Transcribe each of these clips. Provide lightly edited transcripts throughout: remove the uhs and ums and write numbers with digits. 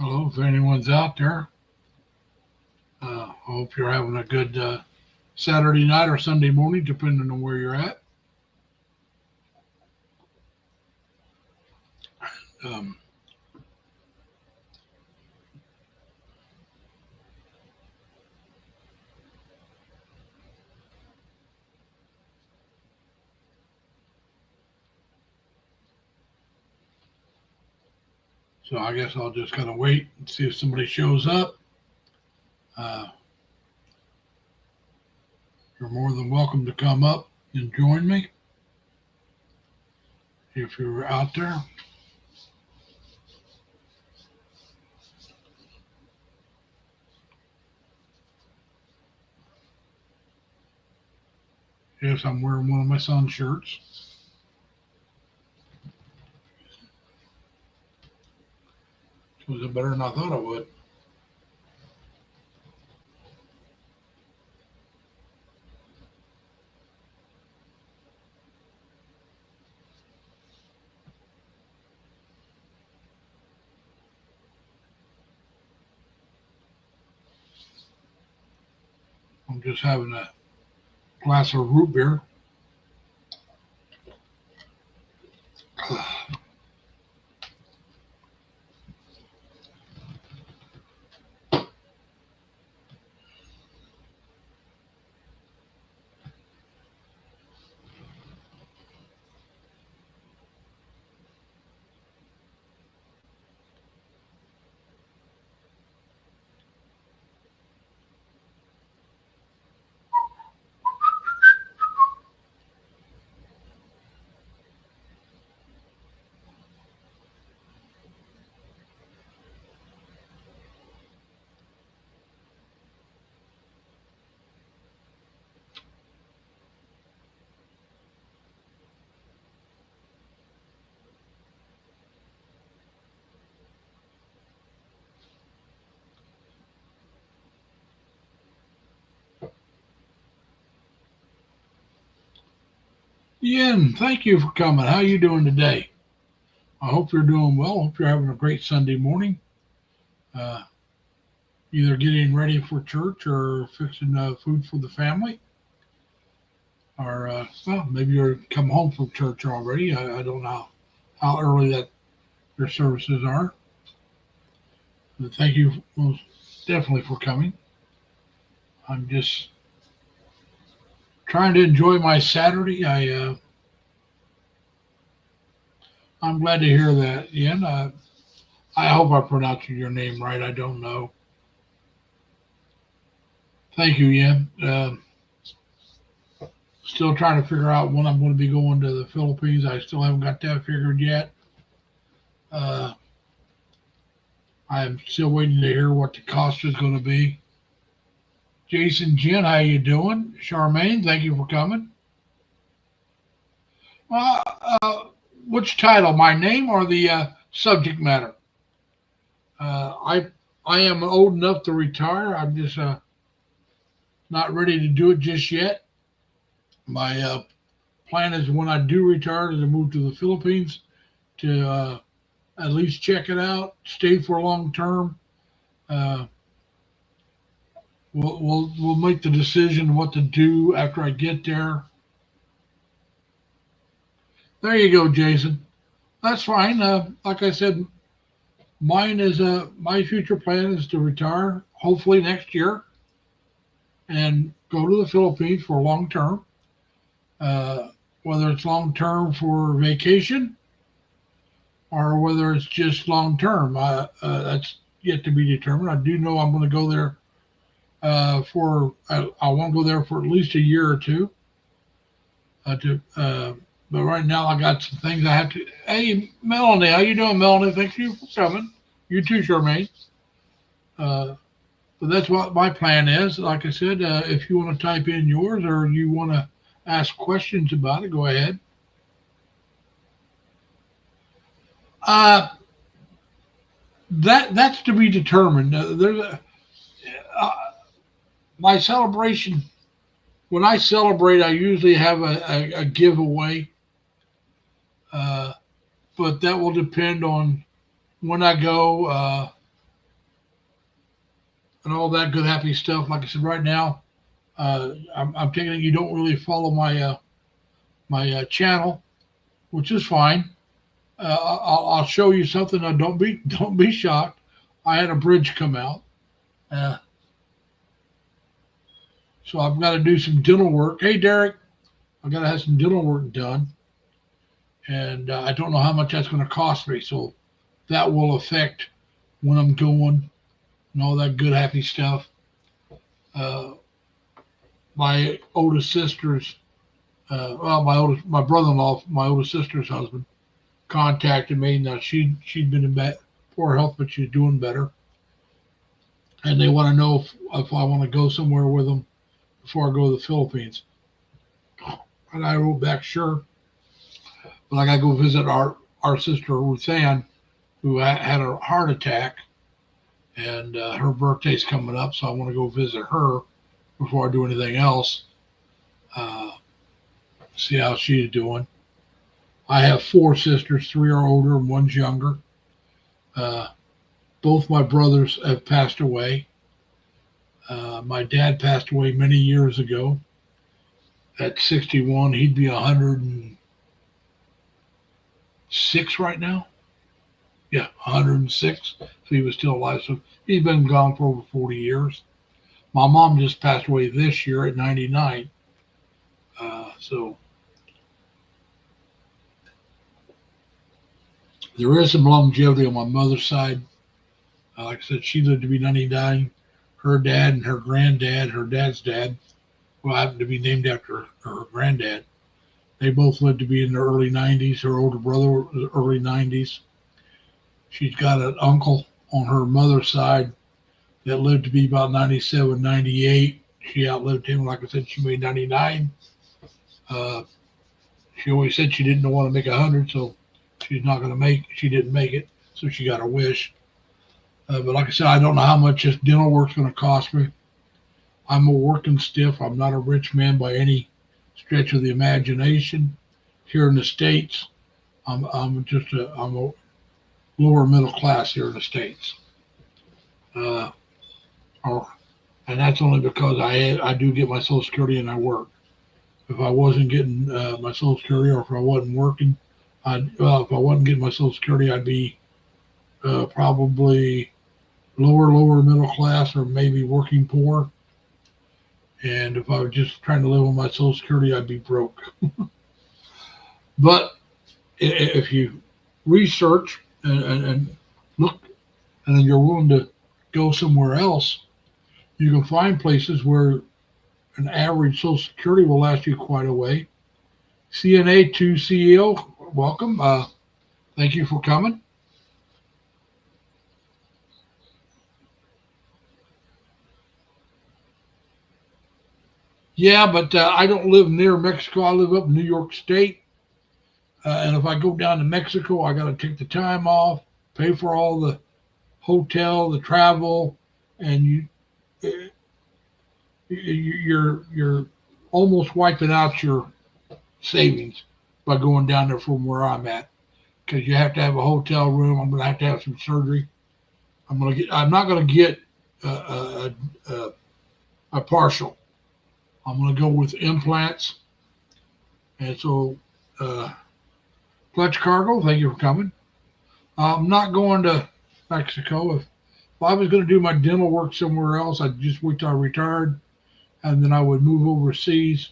Hello, if anyone's out there, I hope you're having a good Saturday night or Sunday morning, depending on where you're at. Um, so I guess I'll just kind of wait and see if somebody shows up. Uh, you're more than welcome to come up and join me if you're out there. Yes, I'm wearing one of my son's shirts. Was it better than I thought it would? I'm just having a glass of root beer. Ian, thank you for coming. How you doing today? I hope you're doing well. Hope you're having a great Sunday morning. Uh, Either getting ready for church or fixing food for the family, or well, maybe you're come home from church already. I don't know how early that your services are. But thank you most definitely for coming. I'm just trying to enjoy my Saturday. I'm glad to hear that, Ian. I hope I pronounced your name right. I don't know. Thank you, Ian. Still trying to figure out when I'm going to be going to the Philippines. I still haven't got that figured yet. Uh, I'm still waiting to hear what the cost is going to be. Jason, Jen, how you doing? Charmaine, thank you for coming. Uh, uh, which title? My name or the subject matter? Uh, I I am old enough to retire. I'm just not ready to do it just yet. My plan is when I do retire to move to the Philippines to at least check it out, stay for long term. Uh, we'll make the decision what to do after I get there. There you go, Jason. That's fine. Like I said, mine is my future plan is to retire hopefully next year and go to the Philippines for long term. Uh, Whether it's long term for vacation or whether it's just long term, that's yet to be determined. I do know I'm going to go there I want to go there for at least a year or two. But right now I got some things I have to. Hey, Melanie, how you doing, Melanie? Thank you for coming. You too, Charmaine. Uh, but that's what my plan is. Like I said, if you want to type in yours or you want to ask questions about it, go ahead. Uh, that's to be determined. Uh, my celebration. When I celebrate, I usually have a giveaway, uh, but that will depend on when I go. and all that good happy stuff. Like I said, right now, I'm taking it you don't really follow my channel, which is fine. I'll show you something. Don't be shocked. I had a bridge come out, uh, so I've got to do some dental work. Hey, Derek, I've got to have some dental work done, and I don't know how much that's going to cost me. So that will affect when I'm going and all that good happy stuff. Uh, my oldest sister's, my brother-in-law, my oldest sister's husband, contacted me. Now she'd been in bad poor health, but she's doing better, and they want to know if I want to go somewhere with them before I go to the Philippines. And I wrote back, sure, but I got to go visit our sister Ruth Ann, who had a heart attack, and her birthday's coming up, so I want to go visit her before I do anything else. Uh, See how she's doing. I have four sisters. Three are older and one's younger. Uh, both my brothers have passed away. My dad passed away many years ago at 61. He'd be 106 right now. Yeah, 106. So he was still alive. So he's been gone for over 40 years. My mom just passed away this year at 99. So there is some longevity on my mother's side. Like I said, she lived to be 99. Her dad and her granddad, her dad's dad, who happened to be named after her granddad, they both lived to be in their early 90s. Her older brother was early 90s. She's got an uncle on her mother's side that lived to be about 97, 98. She outlived him. Like I said, she made 99. She always said she didn't want to make 100, so she didn't make it, so she got a wish. But like I said, I don't know how much this dental work's going to cost me. I'm a working stiff. I'm not a rich man by any stretch of the imagination. Here in the States, I'm a lower middle class here in the States. Uh, or, and that's only because I do get my Social Security and I work. If I wasn't getting my Social Security, or if I wasn't working, if I wasn't getting my Social Security, I'd be probably lower middle class, or maybe working poor. And if I was just trying to live on my Social Security, I'd be broke. But if you research and look, and then you're willing to go somewhere else, you can find places where an average Social Security will last you quite a way. CNA to CEO, welcome. Thank you for coming. Yeah, but I don't live near Mexico. I live up in New York State. And if I go down to Mexico, I got to take the time off, pay for all the hotel, the travel, and you're almost wiping out your savings by going down there from where I'm at, because you have to have a hotel room. I'm going to have some surgery. I'm not going to get a partial. I'm going to go with implants. And so, Clutch Cargo, thank you for coming. I'm not going to Mexico. If I was going to do my dental work somewhere else, I'd just wait till I retired, and then I would move overseas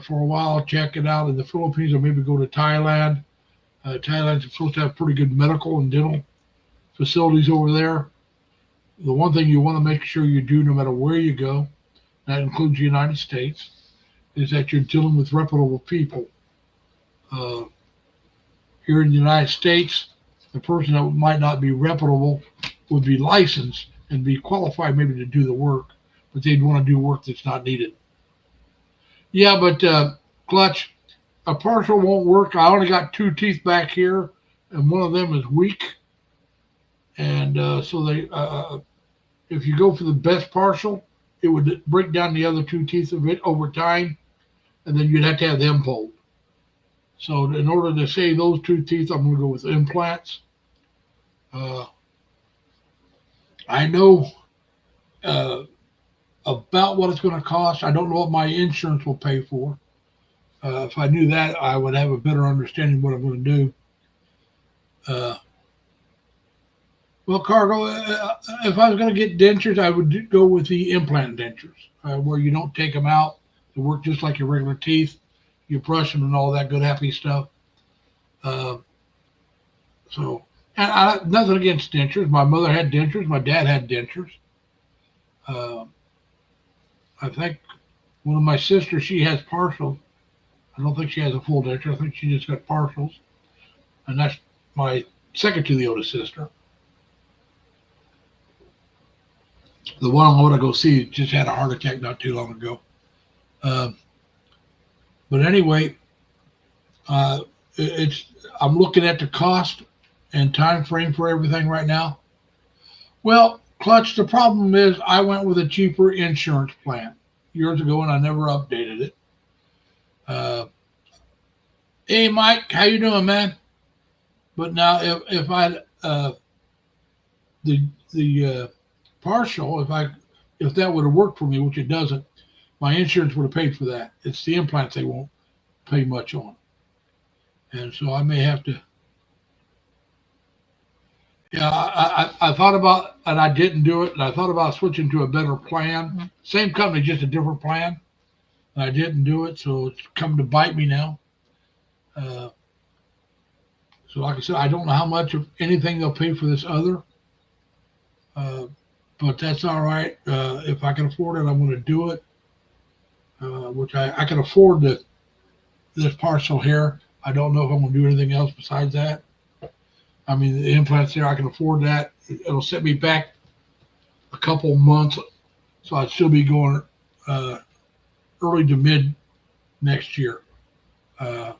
for a while, check it out in the Philippines, or maybe go to Thailand. Thailand's supposed to have pretty good medical and dental facilities over there. The one thing you want to make sure you do, no matter where you go, that includes the United States, is that you're dealing with reputable people. Uh, Here in the United States, the person that might not be reputable would be licensed and be qualified maybe to do the work, but they'd want to do work that's not needed. Yeah, but Clutch, a partial won't work. I only got two teeth back here, and one of them is weak. And so if you go for the best partial, it would break down the other two teeth of it over time, and then you'd have to have them pulled. So in order to save those two teeth, I'm going to go with implants. I know uh, about what it's going to cost. I don't know what my insurance will pay for. If I knew that, I would have a better understanding of what I'm going to do. Uh, well, Cargo, if I was going to get dentures, I would go with the implant dentures, where you don't take them out. They work just like your regular teeth. You brush them and all that good, happy stuff. Uh, so, and nothing against dentures. My mother had dentures. My dad had dentures. Uh, I think one of my sisters, she has partial. I don't think she has a full denture. I think she just got partials. And that's my second to the oldest sister. The one I want to go see just had a heart attack not too long ago. Uh, but anyway, uh, it's I'm looking at the cost and time frame for everything right now. Well, Clutch, the problem is I went with a cheaper insurance plan years ago and I never updated it. Uh, hey, Mike, how you doing, man? But now if I the partial, if that would have worked for me, which it doesn't, my insurance would have paid for that. It's the implants they won't pay much on, and so I may have to. Yeah, I thought about and I didn't do it, and I thought about switching to a better plan. Same company, just a different plan, and I didn't do it, so it's come to bite me now. Uh, so like I said, I don't know how much of anything they'll pay for this other. Uh, but that's all right. If I can afford it, I'm going to do it. Which I can afford this partial here. I don't know if I'm going to do anything else besides that. I mean, the implants there, I can afford that. It'll set me back a couple months, so I'd still be going uh, early to mid next year, uh,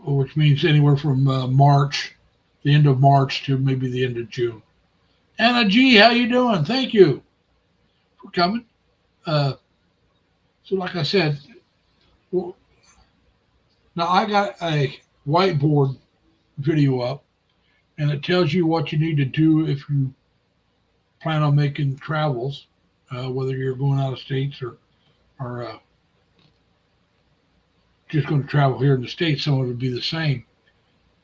which means anywhere from March, the end of March to maybe the end of June. Anna G, how you doing? Thank you for coming. Uh, so, like I said, well, now I got a whiteboard video up, and it tells you what you need to do if you plan on making travels, whether you're going out of states or just going to travel here in the states. Some of it would be the same,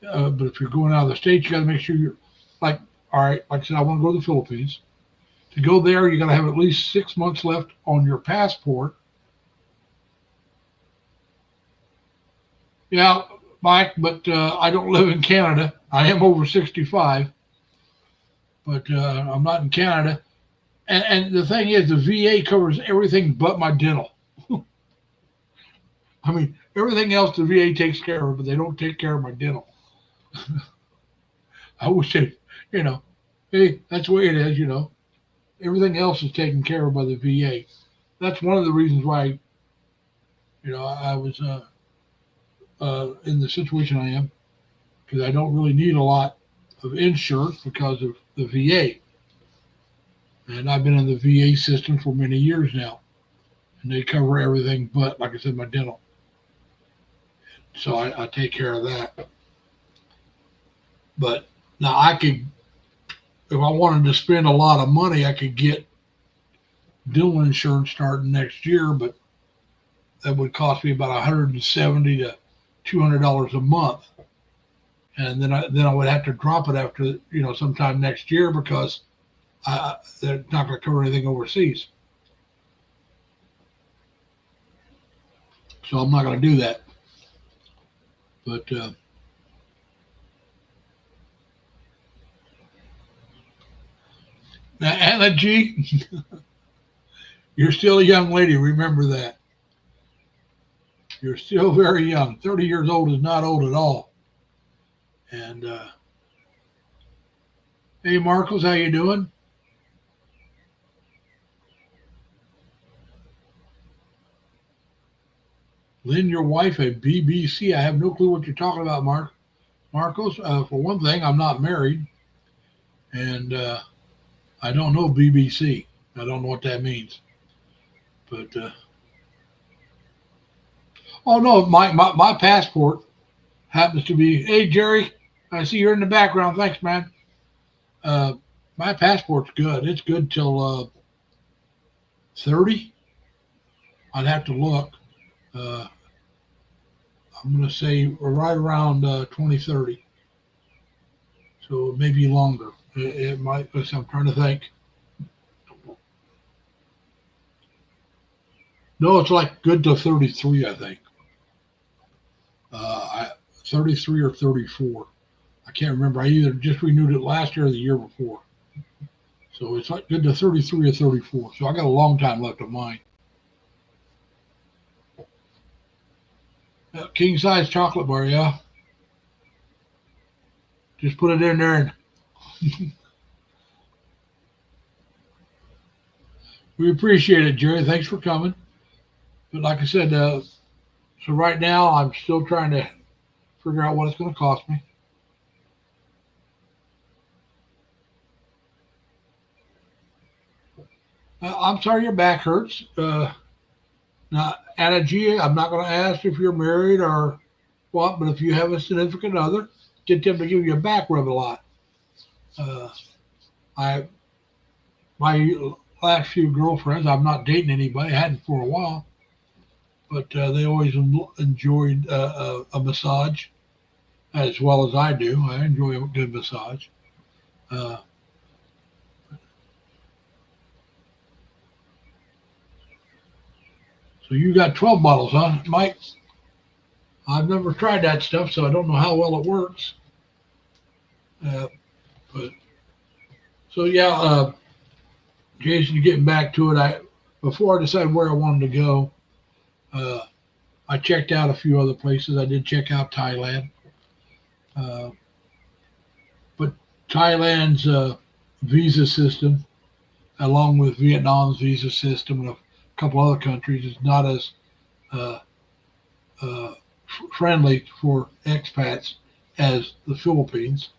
but if you're going out of the states, you got to make sure you're like, all right, like I said, I want to go to the Philippines. To go there, you got to have at least 6 months left on your passport. Yeah, Mike, but I don't live in Canada. I am over 65, but I'm not in Canada. And the thing is, the VA covers everything but my dental. I mean, everything else the VA takes care of, but they don't take care of my dental. I wish they, you know, hey, that's the way it is, you know. Everything else is taken care of by the VA. That's one of the reasons why, I was in the situation I am, because I don't really need a lot of insurance because of the VA. And I've been in the VA system for many years now, and they cover everything but, like I said, my dental. So I take care of that. But now I could, if I wanted to spend a lot of money, I could get dental insurance starting next year, but that would cost me about $170 to $200 a month, and then I would have to drop it after sometime next year because they're not going to cover anything overseas. So I'm not going to do that. But now, Anna G, you're still a young lady. Remember that. You're still very young. 30 years old is not old at all. And hey, Marcos, how you doing? Lynn, your wife at BBC. I have no clue what you're talking about, Marcos. For one thing, I'm not married, and I don't know BBC. I don't know what that means. But oh no, my passport happens to be. Hey, Jerry, I see you're in the background. Thanks, man. Uh, My passport's good. It's good till 30. I'd have to look. Uh, I'm going to say right around 2030. So maybe longer. It might. I'm trying to think. No, it's like good till 33, I think. 33 or 34. I can't remember. I either just renewed it last year or the year before. So it's like good to 33 or 34. So I got a long time left of mine. King size chocolate bar, yeah. Just put it in there and we appreciate it, Jerry. Thanks for coming. But like I said, so right now I'm still trying to figure out what it's going to cost me. I'm sorry your back hurts. Now, Anna G, I'm not going to ask if you're married or what, but if you have a significant other, get them to give you a back rub a lot. Uh, I my last few girlfriends, I'm not dating anybody, I hadn't for a while, but they always enjoyed a massage as well as I do. I enjoy a good massage. Uh, so you got 12 bottles, huh, Mike? I've never tried that stuff, so I don't know how well it works. Uh, but so yeah, Jason, getting back to it, I before I decided where I wanted to go, uh, I checked out a few other places. I did check out Thailand, uh, but Thailand's visa system, along with Vietnam's visa system and a couple other countries, is not as uh, uh, friendly for expats as the Philippines.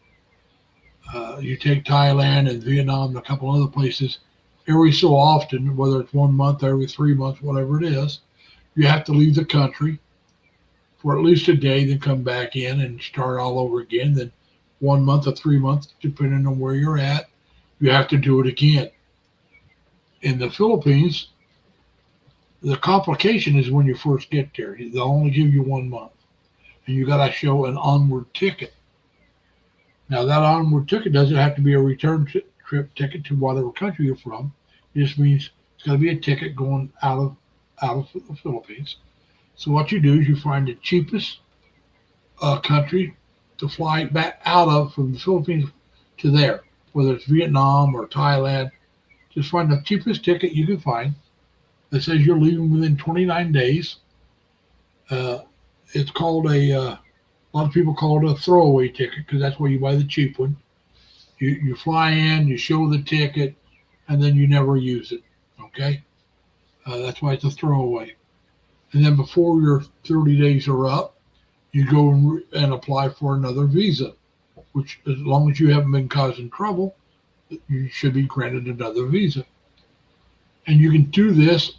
You take Thailand and Vietnam and a couple other places, every so often, whether it's 1 month, every 3 months, whatever it is, you have to leave the country for at least a day, then come back in and start all over again. Then 1 month or 3 months, depending on where you're at, you have to do it again. In the Philippines, the complication is when you first get there. They'll only give you 1 month, and you got to show an onward ticket. Now, that onward ticket doesn't have to be a return trip ticket to whatever country you're from. It just means it's got to be a ticket going out of the Philippines. So what you do is you find the cheapest country to fly back out of from the Philippines to there, whether it's Vietnam or Thailand. Just find the cheapest ticket you can find that says you're leaving within 29 days. It's called a lot of people call it a throwaway ticket because that's where you buy the cheap one. You fly in, you show the ticket, and then you never use it. Okay, that's why it's a throwaway. And then before your 30 days are up, you go and apply for another visa, which as long as you haven't been causing trouble, you should be granted another visa. And you can do this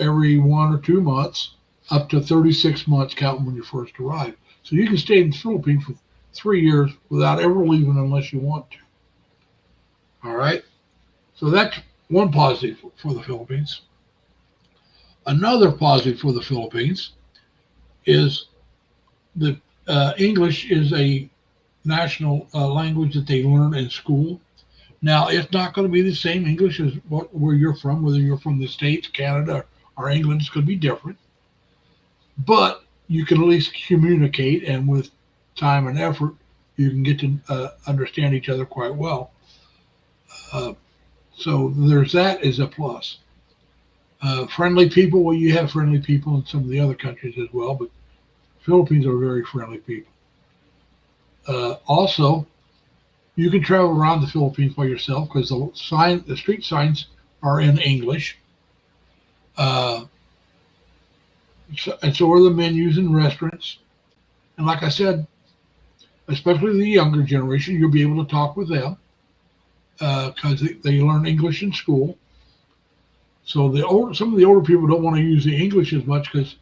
every 1 or 2 months, up to 36 months counting when you first arrive. So you can stay in the Philippines for 3 years without ever leaving unless you want to. All right. So that's one positive for the Philippines. Another positive for the Philippines is that English is a national language that they learn in school. Now, it's not going to be the same English as where you're from, whether you're from the States, Canada, or England. It's going to be different. But you can at least communicate, and with time and effort, you can get to understand each other quite well. So there's that as a plus. Friendly people, well, you have friendly people in some of the other countries as well, but Philippines are very friendly people. Also, you can travel around the Philippines by yourself because the street signs are in English. And so are the menus in restaurants. And like I said, especially the younger generation, you'll be able to talk with them because they learn English in school. So some of the older people don't want to use the English as much because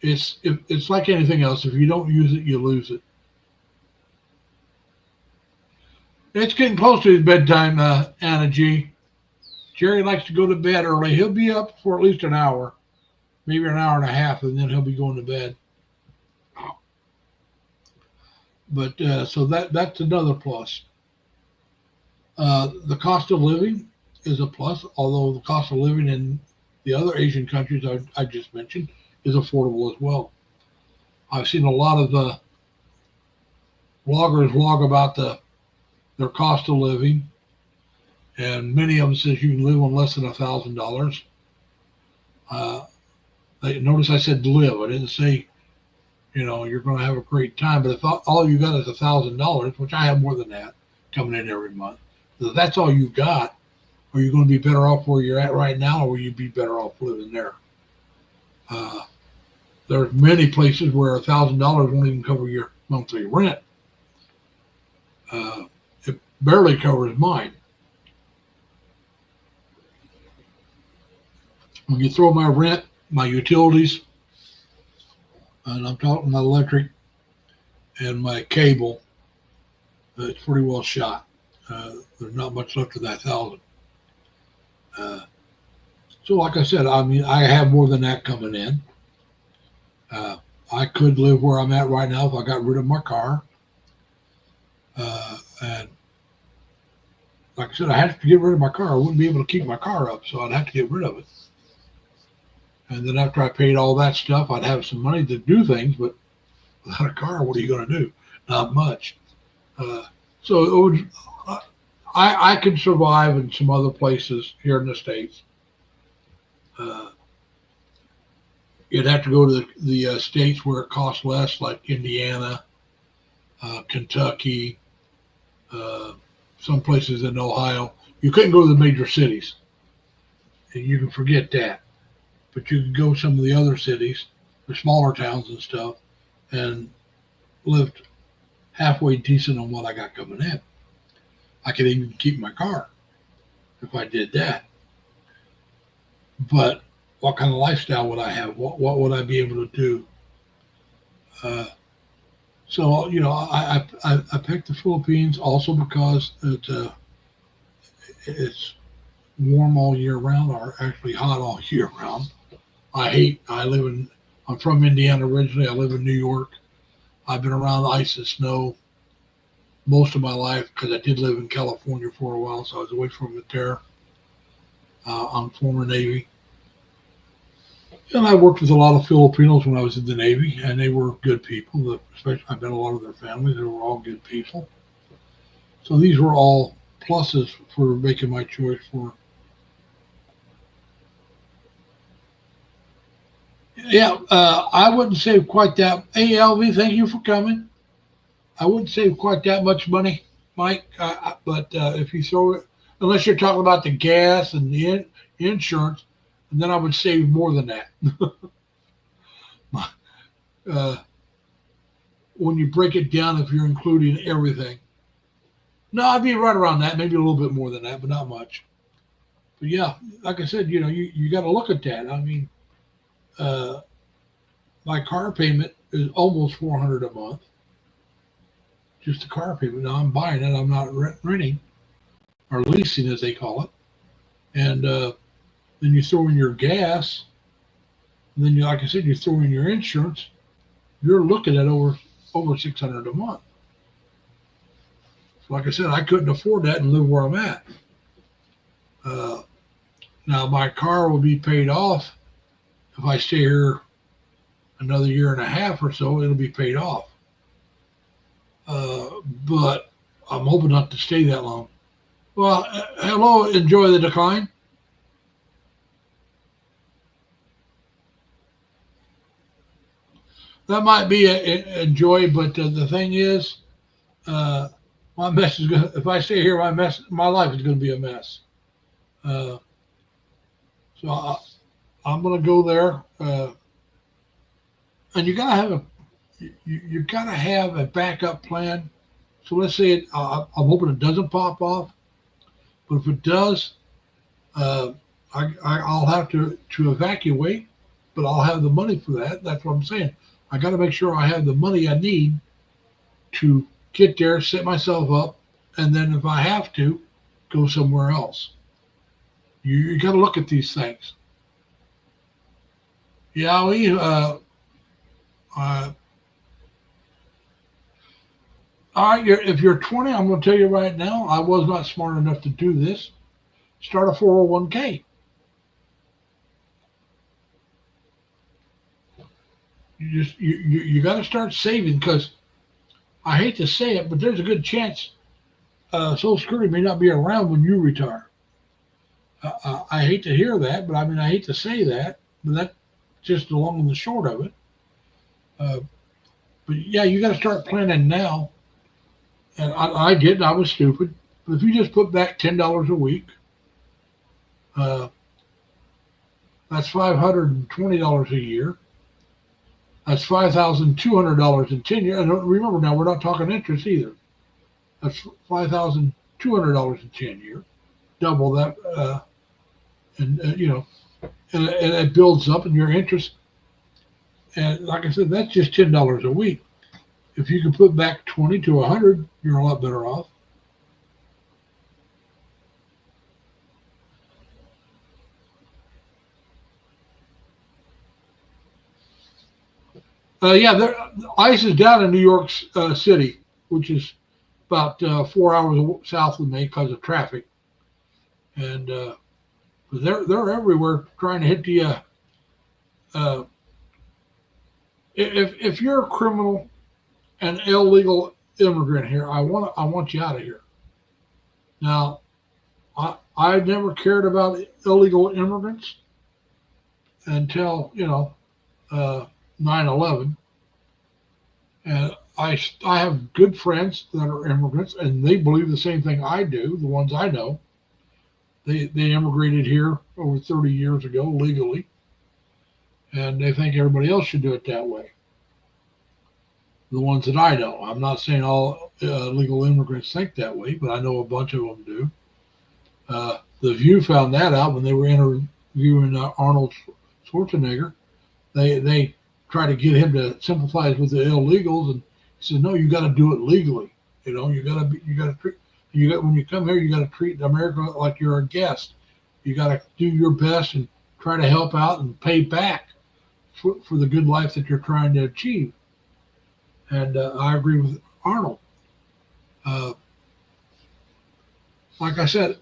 it's like anything else. If you don't use it, you lose it. It's getting close to his bedtime, Anna G. Jerry likes to go to bed early. He'll be up for at least an hour, maybe an hour and a half, and then he'll be going to bed. But so that's another plus. The cost of living is a plus, although the cost of living in the other Asian countries I just mentioned is affordable as well. I've seen a lot of the bloggers vlog about their cost of living, and many of them says you can live on less than $1,000. Notice I said live. I didn't say you're going to have a great time. But if all you got is $1,000, which I have more than that coming in every month, if that's all you got, are you going to be better off where you're at right now, or will you be better off living there? There's many places where $1,000 won't even cover your monthly rent. It barely covers mine. When you throw my rent, my utilities, and I'm talking my electric and my cable, it's pretty well shot. There's not much left of that 1,000. So like I said, I mean, I have more than that coming in. I could live where I'm at right now if I got rid of my car. And like I said, I have to get rid of my car. I wouldn't be able to keep my car up, so I'd have to get rid of it. And then after I paid all that stuff, I'd have some money to do things, but without a car, what are you going to do? Not much. So it would, I could survive in some other places here in the States. You'd have to go to the states where it costs less, like Indiana, Kentucky, some places in Ohio. You couldn't go to the major cities, and you can forget that. But you can go to some of the other cities, the smaller towns and stuff, and live halfway decent on what I got coming in. I could even keep my car if I did that. But what kind of lifestyle would I have? What would I be able to do? So I picked the Philippines also because it's warm all year round, or actually hot all year round. I'm from Indiana originally. I live in New York. I've been around ice and snow most of my life because I did live in California for a while, so I was away from it there. I'm former Navy. And I worked with a lot of Filipinos when I was in the Navy, and they were good people. Especially, I met a lot of their families. They were all good people. So these were all pluses for making my choice for. Yeah, I wouldn't save quite that. Hey, LV, thank you for coming. I wouldn't save quite that much money, Mike. But if you throw it, unless you're talking about the gas and the insurance, and then I would save more than that. When you break it down, if you're including everything, no, I'd be right around that, maybe a little bit more than that, but not much. But yeah, like I said, you got to look at that. I mean, my car payment is almost $400 a month. Just the car payment. Now I'm buying it. I'm not renting or leasing, as they call it. And then you throw in your gas. And then, like I said, you throw in your insurance. You're looking at over $600 a month. So like I said, I couldn't afford that and live where I'm at. Now my car will be paid off if I stay here another year and a half or so. It'll be paid off. But I'm hoping not to stay that long. Well, hello, enjoy the decline. That might be a joy, but the thing is, my mess is gonna. If I stay here, my life is gonna be a mess. So I'm gonna go there, and you gotta have a backup plan. So let's say I'm hoping it doesn't pop off, but if it does, I'll have to evacuate, but I'll have the money for that. That's what I'm saying. I got to make sure I have the money I need to get there, set myself up, and then if I have to, go somewhere else. You got to look at these things. Yeah, uh, all right. If you're 20, I'm going to tell you right now, I was not smart enough to do this. Start a 401k. You got to start saving because I hate to say it, but there's a good chance Social Security may not be around when you retire. I hate to hear that, but I mean I hate to say that, but that's just the long and the short of it. Uh, but yeah, you got to start planning now. And I did. I was stupid. But if you just put back $10 a week, uh, that's $520 a year. That's $5,200 in 10 years. And remember now, we're not talking interest either. That's $5,200 in 10 years. Double that, and and it builds up, and your interest. And like I said, that's just $10 a week. If you can put back 20 to 100, you're a lot better off. Yeah, ice is down in New York City, which is about 4 hours south of me because of traffic, and they're everywhere trying to hit the. Uh, if you're a criminal and illegal immigrant here, I want you out of here. Now, I never cared about illegal immigrants until 9/11, and I have good friends that are immigrants, and they believe the same thing I do. The ones I know, they immigrated here over 30 years ago legally, and they think everybody else should do it that way. The ones that I know, I'm not saying all legal immigrants think that way, but I know a bunch of them do. The View found that out when they were interviewing Arnold Schwarzenegger. They try to get him to sympathize with the illegals, and he says, "No, you got to do it legally. You got to treat when you come here, you got to treat America like you're a guest. You got to do your best and try to help out and pay back for the good life that you're trying to achieve." And I agree with Arnold. Uh, like I said,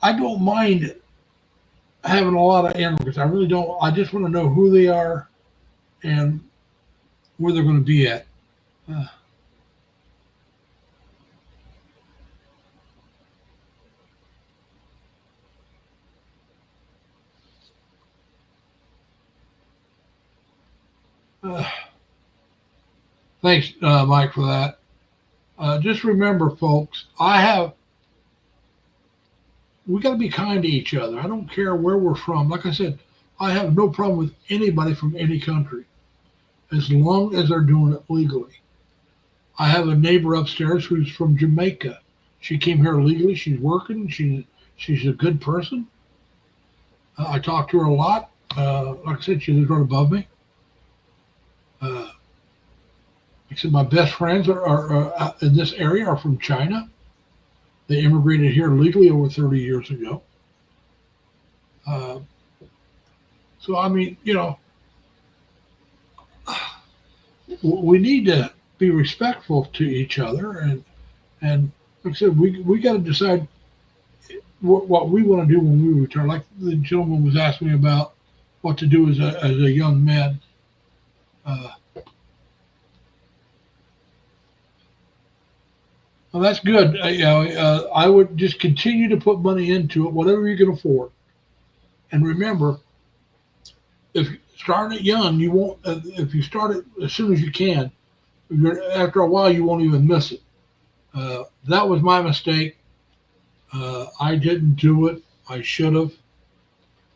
I don't mind having a lot of immigrants. I really don't. I just want to know who they are and where they're going to be at. Uh, uh, Thanks, Mike, for that. Just remember, folks, we got to be kind to each other. I don't care where we're from. Like I said, I have no problem with anybody from any country as long as they're doing it legally. I have a neighbor upstairs who's from Jamaica. She came here legally. She's working. She's a good person. I talk to her a lot. Like I said, she lives right above me. Uh, like I said, my best friends are in this area are from China. They immigrated here legally over 30 years ago. Uh, so I mean, we need to be respectful to each other, and like I said, we got to decide what we want to do when we return. Like the gentleman was asking me about what to do as a young man. Uh, well, that's good. I would just continue to put money into it, whatever you can afford. And remember, if starting it young, you won't. If you start it as soon as you can, after a while, you won't even miss it. That was my mistake. I didn't do it. I should have.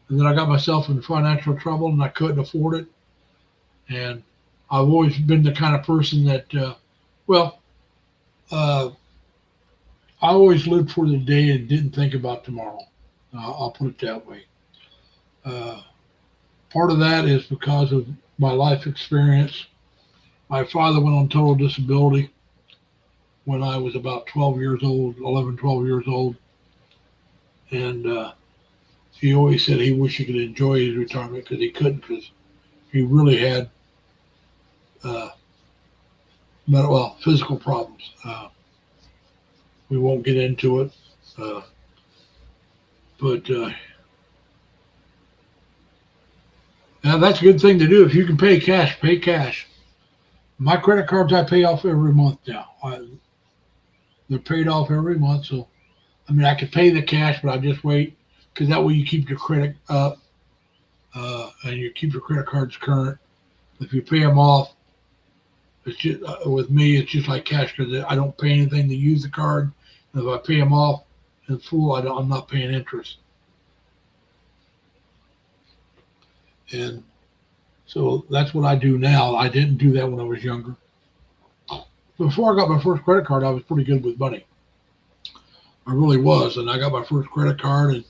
And then I got myself in financial trouble, and I couldn't afford it. And I've always been the kind of person that, well, uh, I always lived for the day and didn't think about tomorrow. I'll put it that way. Uh, Part of that is because of my life experience. My father went on total disability, when I was about 12 years old, 11, 12 years old. And he always said he wished he could enjoy his retirement because he couldn't, because he really had uh, physical problems. We won't get into it, uh, but now that's a good thing to do. If you can pay cash, pay cash. My credit cards I pay off every month now. They're paid off every month, so I mean I could pay the cash, but I just wait because that way you keep your credit up and you keep your credit cards current. If you pay them off, it's just with me, it's just like cash because I don't pay anything to use the card. And if I pay them off in full, I'm not paying interest. And so that's what I do now. I didn't do that when I was younger. Before I got my first credit card, I was pretty good with money. I really was. And I got my first credit card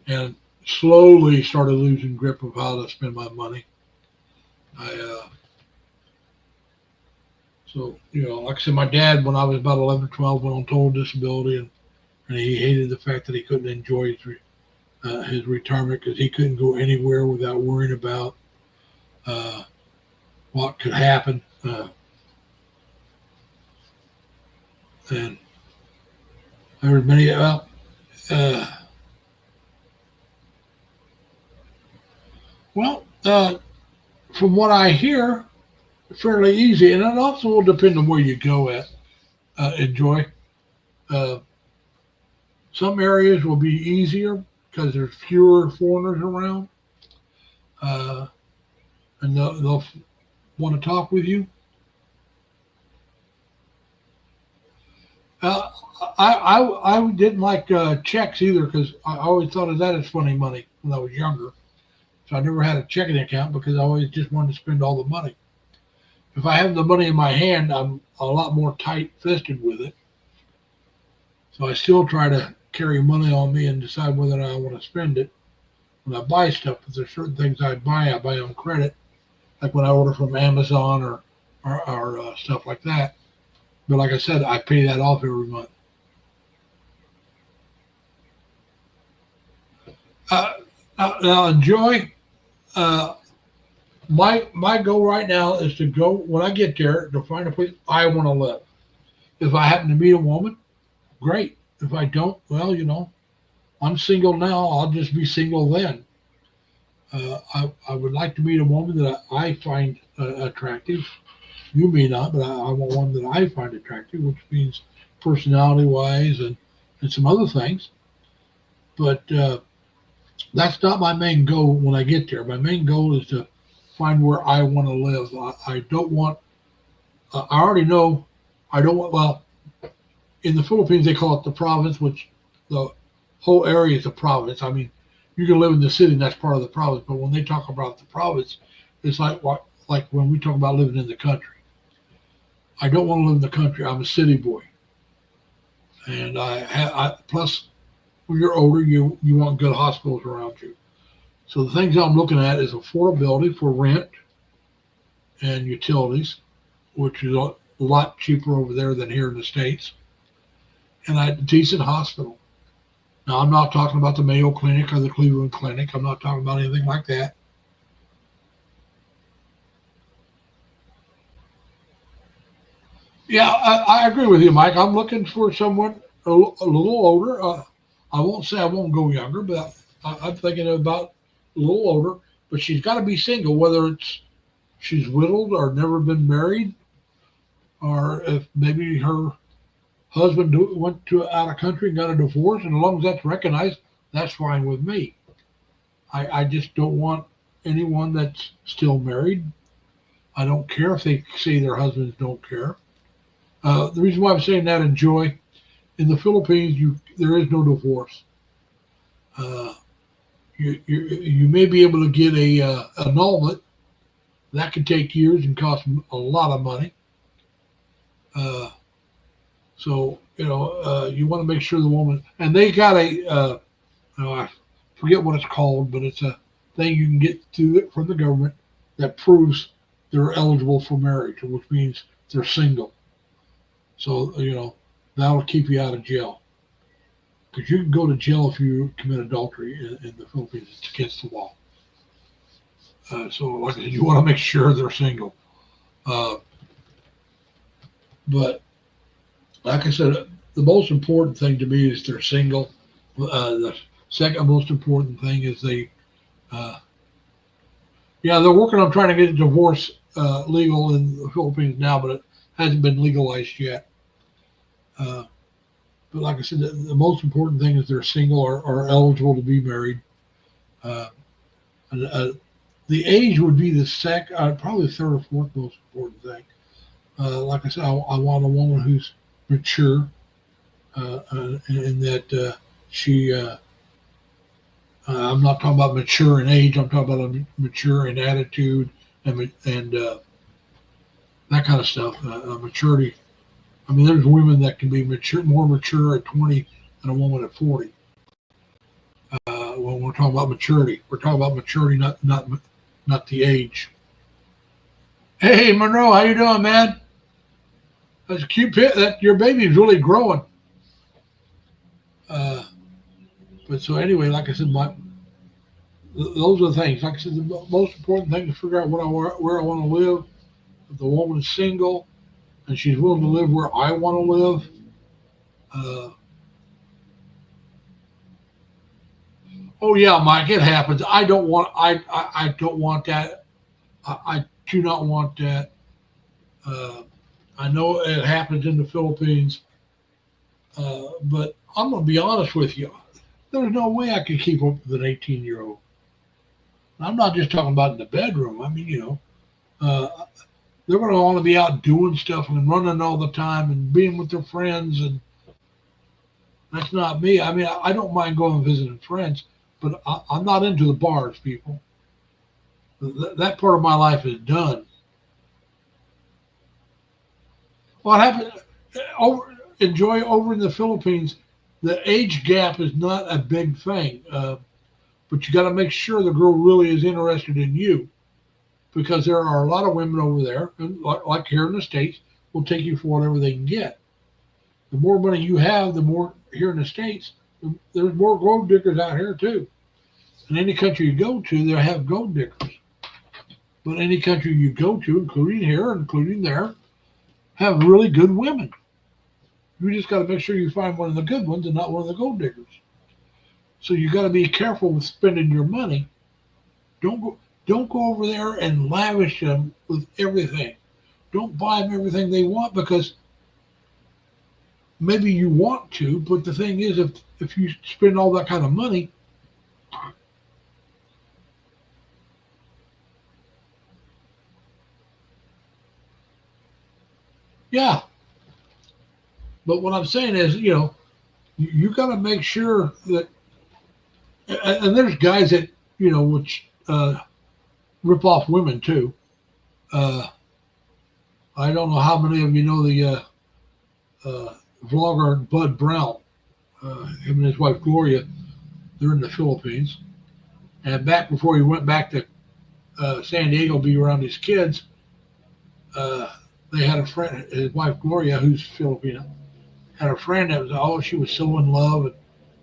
and slowly started losing grip of how to spend my money. So, like I said, my dad, when I was about 11 or 12, went on total disability, and he hated the fact that he couldn't enjoy his retirement because he couldn't go anywhere without worrying about what could happen. And there was many, from what I hear, fairly easy, and it also will depend on where you go at. Enjoy. Uh, some areas will be easier because there's fewer foreigners around, uh, and they'll want to talk with you. Uh, I didn't like checks either because I always thought of that as funny money when I was younger. So I never had a checking account because I always just wanted to spend all the money. If I have the money in my hand, I'm a lot more tight-fisted with it. So I still try to carry money on me and decide whether or not I want to spend it when I buy stuff. But there's certain things I buy on credit, like when I order from Amazon or stuff like that. But like I said, I pay that off every month. Uh, now, enjoy. Uh, my goal right now is to go when I get there to find a place I want to live. If I happen to meet a woman, great. If I don't, well, I'm single now. I'll just be single then. I would like to meet a woman that I find attractive. You may not, but I want one that I find attractive, which means personality wise and some other things. But that's not my main goal when I get there. My main goal is to find where I want to live. I don't want, I already know, I don't want, well, in the Philippines, they call it the province, which the whole area is a province. I mean, you can live in the city and that's part of the province. But when they talk about the province, it's like when we talk about living in the country. I don't want to live in the country. I'm a city boy. And plus, when you're older, you want good hospitals around you. So the things I'm looking at is affordability for rent and utilities, which is a lot cheaper over there than here in the States, and a decent hospital. Now, I'm not talking about the Mayo Clinic or the Cleveland Clinic. I'm not talking about anything like that. Yeah, I agree with you, Mike. I'm looking for someone a little older. I won't say I won't go younger, but I'm thinking about a little older. But she's got to be single, whether it's she's widowed or never been married, or if maybe her husband went to out of country and got a divorce. And as long as that's recognized, that's fine with me. I just don't want anyone that's still married. I don't care if they say their husbands don't care. The reason why I'm saying that, enjoy, in the Philippines, there is no divorce. Uh, you may be able to get a annulment. That could take years and cost a lot of money. Uh, so you want to make sure the woman, and they got I forget what it's called, but it's a thing you can get to it from the government that proves they're eligible for marriage, which means they're single. So, that'll keep you out of jail. Because you can go to jail if you commit adultery in the Philippines. It's against the law. So, like I said, you want to make sure they're single. Uh, but, like I said, the most important thing to me is they're single. The second most important thing is uh, they're working on trying to get a divorce legal in the Philippines now, but it hasn't been legalized yet. Uh, but like I said, the most important thing is they're single or are eligible to be married. Uh, and, the age would be the probably the third or fourth most important thing. Like I said, I want a woman who's mature, and that she. I'm not talking about mature in age. I'm talking about mature in attitude and that kind of stuff. Maturity. I mean, there's women that can be more mature at 20 than a woman at 40. When we're talking about maturity, we're talking about maturity, not the age. Hey, Monroe, how you doing, man? That's a cute pit. That your baby's really growing. Uh, but so anyway, like I said, those are the things. Like I said, the most important thing is figure out where I want to live. If the woman's single and she's willing to live where I want to live, oh yeah, Mike, it happens. I don't want that. I do not want that. Uh, I know it happens in the Philippines, but I'm going to be honest with you. There's no way I could keep up with an 18-year-old. I'm not just talking about in the bedroom. I mean, uh, they're going to want to be out doing stuff and running all the time and being with their friends, and that's not me. I mean, I don't mind going and visiting friends, but I'm not into the bars, people. That part of my life is done. What happened over in the Philippines? The age gap is not a big thing, but you got to make sure the girl really is interested in you, because there are a lot of women over there, and like here in the States, will take you for whatever they can get. The more money you have, the more here in the States, there's more gold diggers out here too. In any country you go to, they have gold diggers. But any country you go to, including here, including there, have really good women. You just got to make sure you find one of the good ones and not one of the gold diggers. So you got to be careful with spending your money. Don't go over there and lavish them with everything. Don't buy them everything they want, because maybe you want to, but the thing is, if you spend all that kind of money, yeah. But what I'm saying is, you got to make sure that, and there's guys that which rip off women too. Uh, I don't know how many of you know the vlogger Bud Brown. Him and his wife Gloria, they're in the Philippines. And back before he went back to San Diego to be around his kids, uh, they had a friend, his wife Gloria, who's Filipino, had a friend that she was so in love, and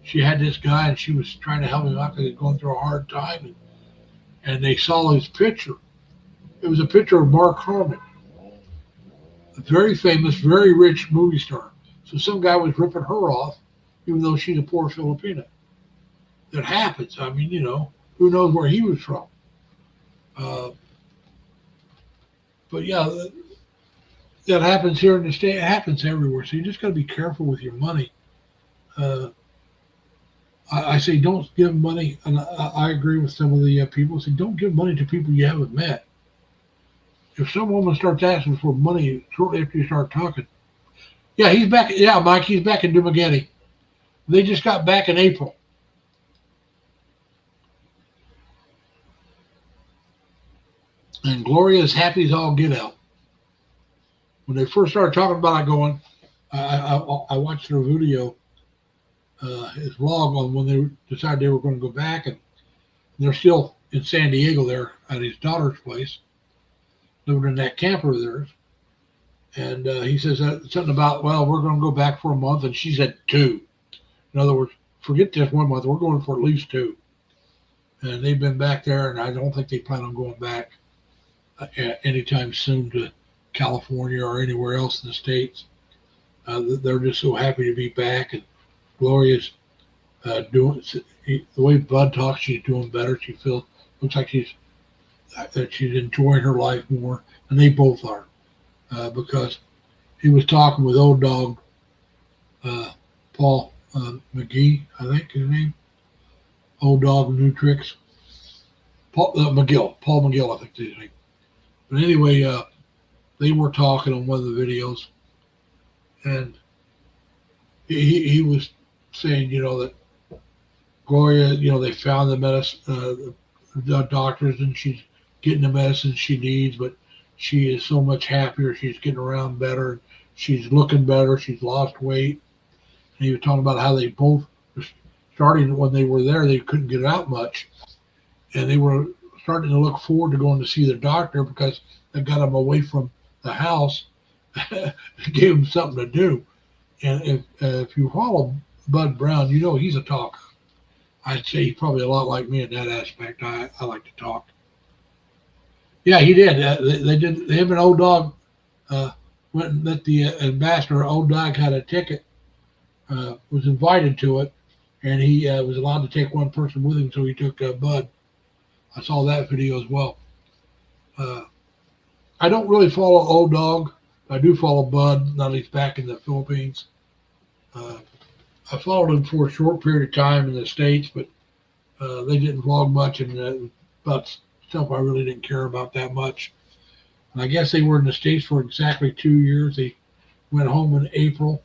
she had this guy, and she was trying to help him out because he was going through a hard time, and they saw his picture. It was a picture of Mark Harmon, a very famous, very rich movie star. So some guy was ripping her off, even though she's a poor Filipina. That happens. I mean, who knows where he was from. Uh, but yeah, that happens here in the state. It happens everywhere. So you just got to be careful with your money. Uh, I say don't give money, and I agree with some of the people. Say don't give money to people you haven't met. If some woman starts asking for money shortly after you start talking, yeah, he's back. Yeah, Mike, he's back in Dumaguete. They just got back in April. And Gloria is happy as all get out. When they first started talking about it, going, I watched their video, his vlog on when they decided they were going to go back, and they're still in San Diego there at his daughter's place, living in that camper of theirs. And he says something about, well, we're going to go back for a month, and she said 2. In other words, forget this 1 month, we're going for at least 2. And they've been back there, and I don't think they plan on going back anytime soon to California or anywhere else in the States. They're just so happy to be back, and Gloria's doing the way Bud talks. She's doing better. She feels looks like she's enjoying her life more, and they both are because he was talking with old dog Paul McGee, I think his name, old dog New Tricks. Paul McGill, I think his name. But anyway, they were talking on one of the videos, and he was saying, that Gloria, they found the medicine, the doctors, and she's getting the medicine she needs, but she is so much happier. She's getting around better. She's looking better. She's lost weight. And he was talking about how they both, starting when they were there, they couldn't get out much. And they were starting to look forward to going to see the doctor because that got them away from the house, gave them something to do. And if you follow Bud Brown, he's a talker. I'd say he's probably a lot like me in that aspect. I like to talk. Yeah, he did. They did. Him and old dog went and let the ambassador. Old dog had a ticket, was invited to it, and he was allowed to take one person with him. So he took Bud. I saw that video as well. I don't really follow old dog. I do follow Bud. Now he's back in the Philippines. I followed him for a short period of time in the States, but they didn't vlog much, and about stuff I really didn't care about that much. And I guess they were in the States for exactly 2 years. They went home in April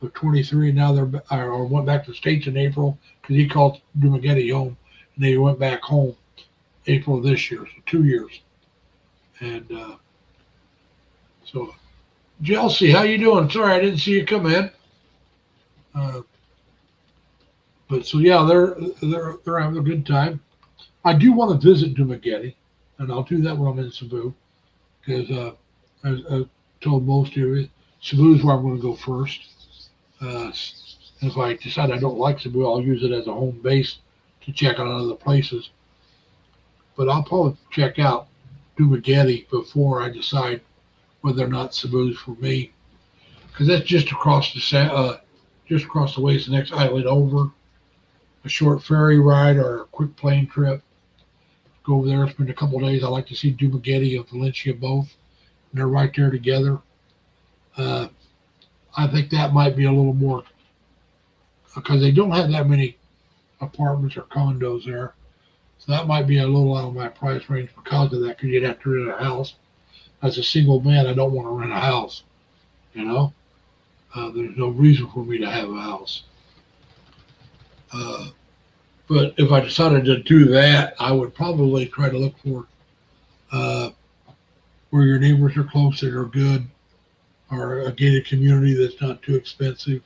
of 23, and now went back to the States in April because he called Dumagetti home, and they went back home April of this year, so 2 years. And so, Chelsea, how you doing? Sorry, I didn't see you come in. But so yeah, they're having a good time. I do want to visit Dumagetti, and I'll do that when I'm in Cebu, because as I told most of you, Cebu is where I'm going to go first. And if I decide I don't like Cebu, I'll use it as a home base to check out other places. But I'll probably check out Dumagetti before I decide whether or not Cebu is for me, because that's just across the way. It's the next island over. A short ferry ride or a quick plane trip. Go over there, spend a couple of days. I like to see Dumagetti and Valencia both. And they're right there together. I think that might be a little more, because they don't have that many apartments or condos there. So that might be a little out of my price range because of that, because you'd have to rent a house. As a single man, I don't want to rent a house. There's no reason for me to have a house. But if I decided to do that, I would probably try to look for where your neighbors are close that are good, or a gated community that's not too expensive.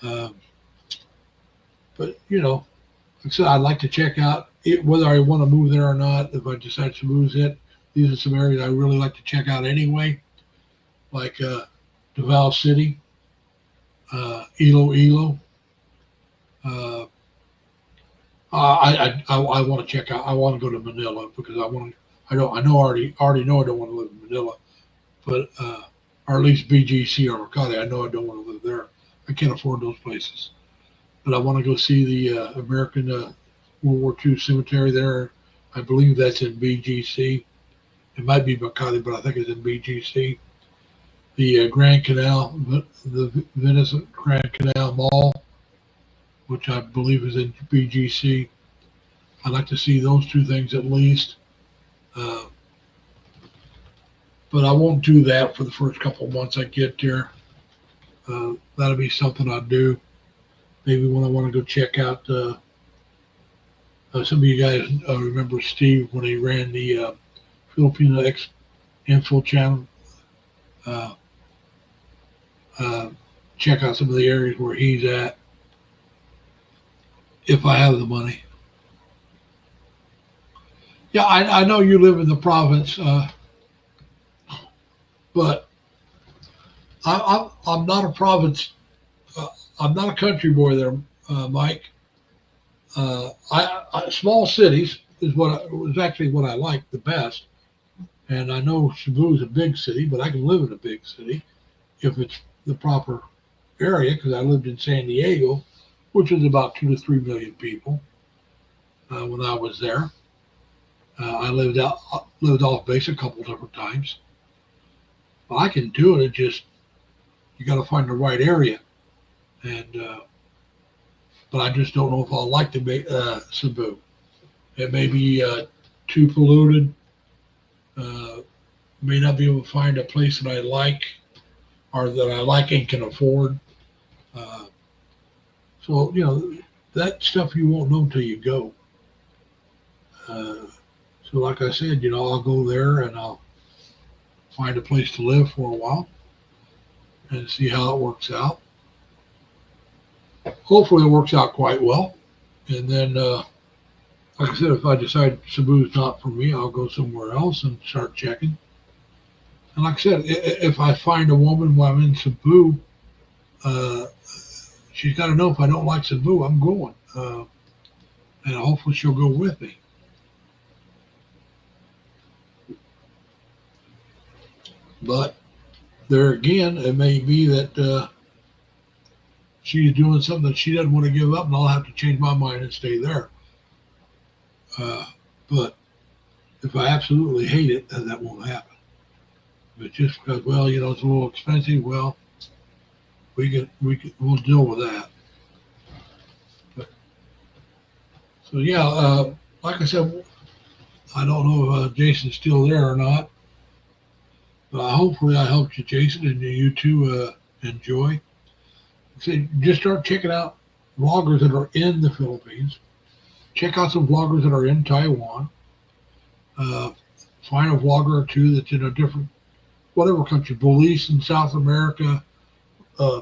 But like I said, I'd like to check out whether I want to move there or not. If I decide to move it, these are some areas I really like to check out anyway, like Davao City, Iloilo. I want to check out. I want to go to Manila because I already know I don't want to live in Manila, but or at least BGC or Makati. I know I don't want to live there. I can't afford those places. But I want to go see the American World War II cemetery there. I believe that's in BGC. It might be Makati, but I think it's in BGC. The Grand Canal, the Venice Grand Canal Mall, which I believe is in BGC. I'd like to see those two things at least. But I won't do that for the first couple of months I get there. That'll be something I'll do. Maybe when I want to go check out, some of you guys remember Steve when he ran the Filipino Info channel. Check out some of the areas where he's at, if I have the money. Yeah, I know you live in the province, but I'm not a province. Uh, I'm not a country boy there, Mike. Small cities is was actually what I like the best. And I know Cebu is a big city, but I can live in a big city if it's the proper area. Because I lived in San Diego, which is about 2 to 3 million people when I was there. I lived off base a couple different times. But I can do it. It just you got to find the right area, and but I just don't know if I'll like the Cebu. It may be too polluted. Uh, may not be able to find a place that I like or that I like and can afford. Uh, so that stuff you won't know until you go. Uh, so like I said, I'll go there and I'll find a place to live for a while and see how it works out. Hopefully, it works out quite well. And then, like I said, if I decide Cebu's not for me, I'll go somewhere else and start checking. And like I said, if I find a woman while I'm in Cebu, uh, she's got to know if I don't like Cebu, I'm going. And hopefully she'll go with me. But there again, it may be that she's doing something that she doesn't want to give up, and I'll have to change my mind and stay there. But if I absolutely hate it, then that won't happen. But just because, well, it's a little expensive, well, we'll deal with that. But, so yeah, like I said, I don't know if Jason's still there or not. But hopefully I helped you, Jason, and you too enjoy. So just start checking out vloggers that are in the Philippines. Check out some vloggers that are in Taiwan. Find a vlogger or two that's in a different, whatever country, Belize in South America. Uh,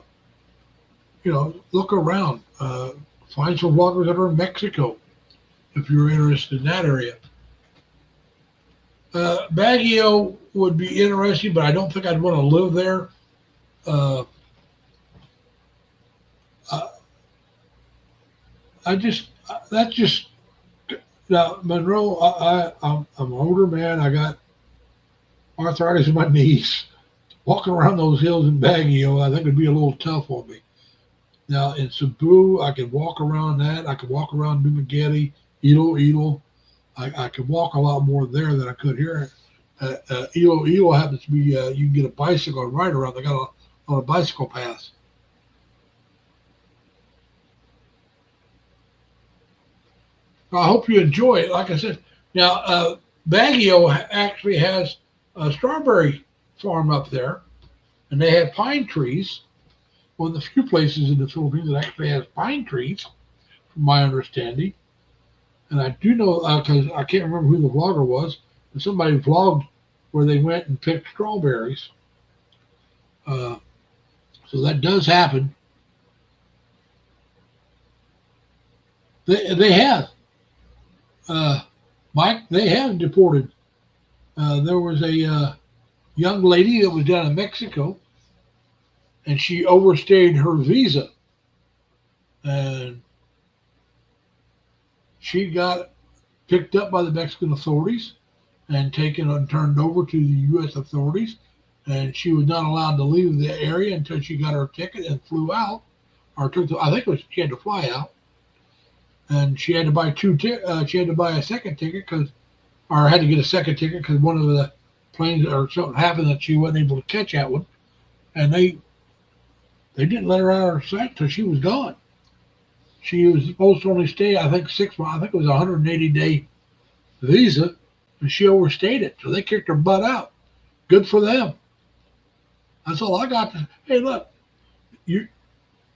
look around. Find some vloggers that are in Mexico if you're interested in that area. Baguio would be interesting, but I don't think I'd want to live there. Uh, that's just now Monroe. I'm an older man. I got arthritis in my knees. Walking around those hills in Baguio, I think would be a little tough on me. Now in Cebu, I could walk around that. I could walk around Dumaguete, Iloilo. I could walk a lot more there than I could here. Iloilo happens to be you can get a bicycle and ride around. They got on a bicycle path. I hope you enjoy it. Like I said, now Baguio actually has a strawberry farm up there, and they have pine trees. One of the few places in the Philippines that actually has pine trees, from my understanding. And I do know because I can't remember who the vlogger was, but somebody vlogged where they went and picked strawberries. So that does happen. They have, Mike. They have deported. There was a young lady that was down in Mexico, and she overstayed her visa, and she got picked up by the Mexican authorities and taken and turned over to the U.S. authorities. And she was not allowed to leave the area until she got her ticket and flew out. Or I think it was she had to fly out, and she had to buy she had to buy a second ticket or had to get a second ticket because one of the planes or something happened that she wasn't able to catch that one, and they didn't let her out of sight until she was gone. She was supposed to only stay, I think, 6 months. I think it was a 180-day visa, and she overstayed it. So they kicked her butt out. Good for them. That's all I got to. Hey, look, you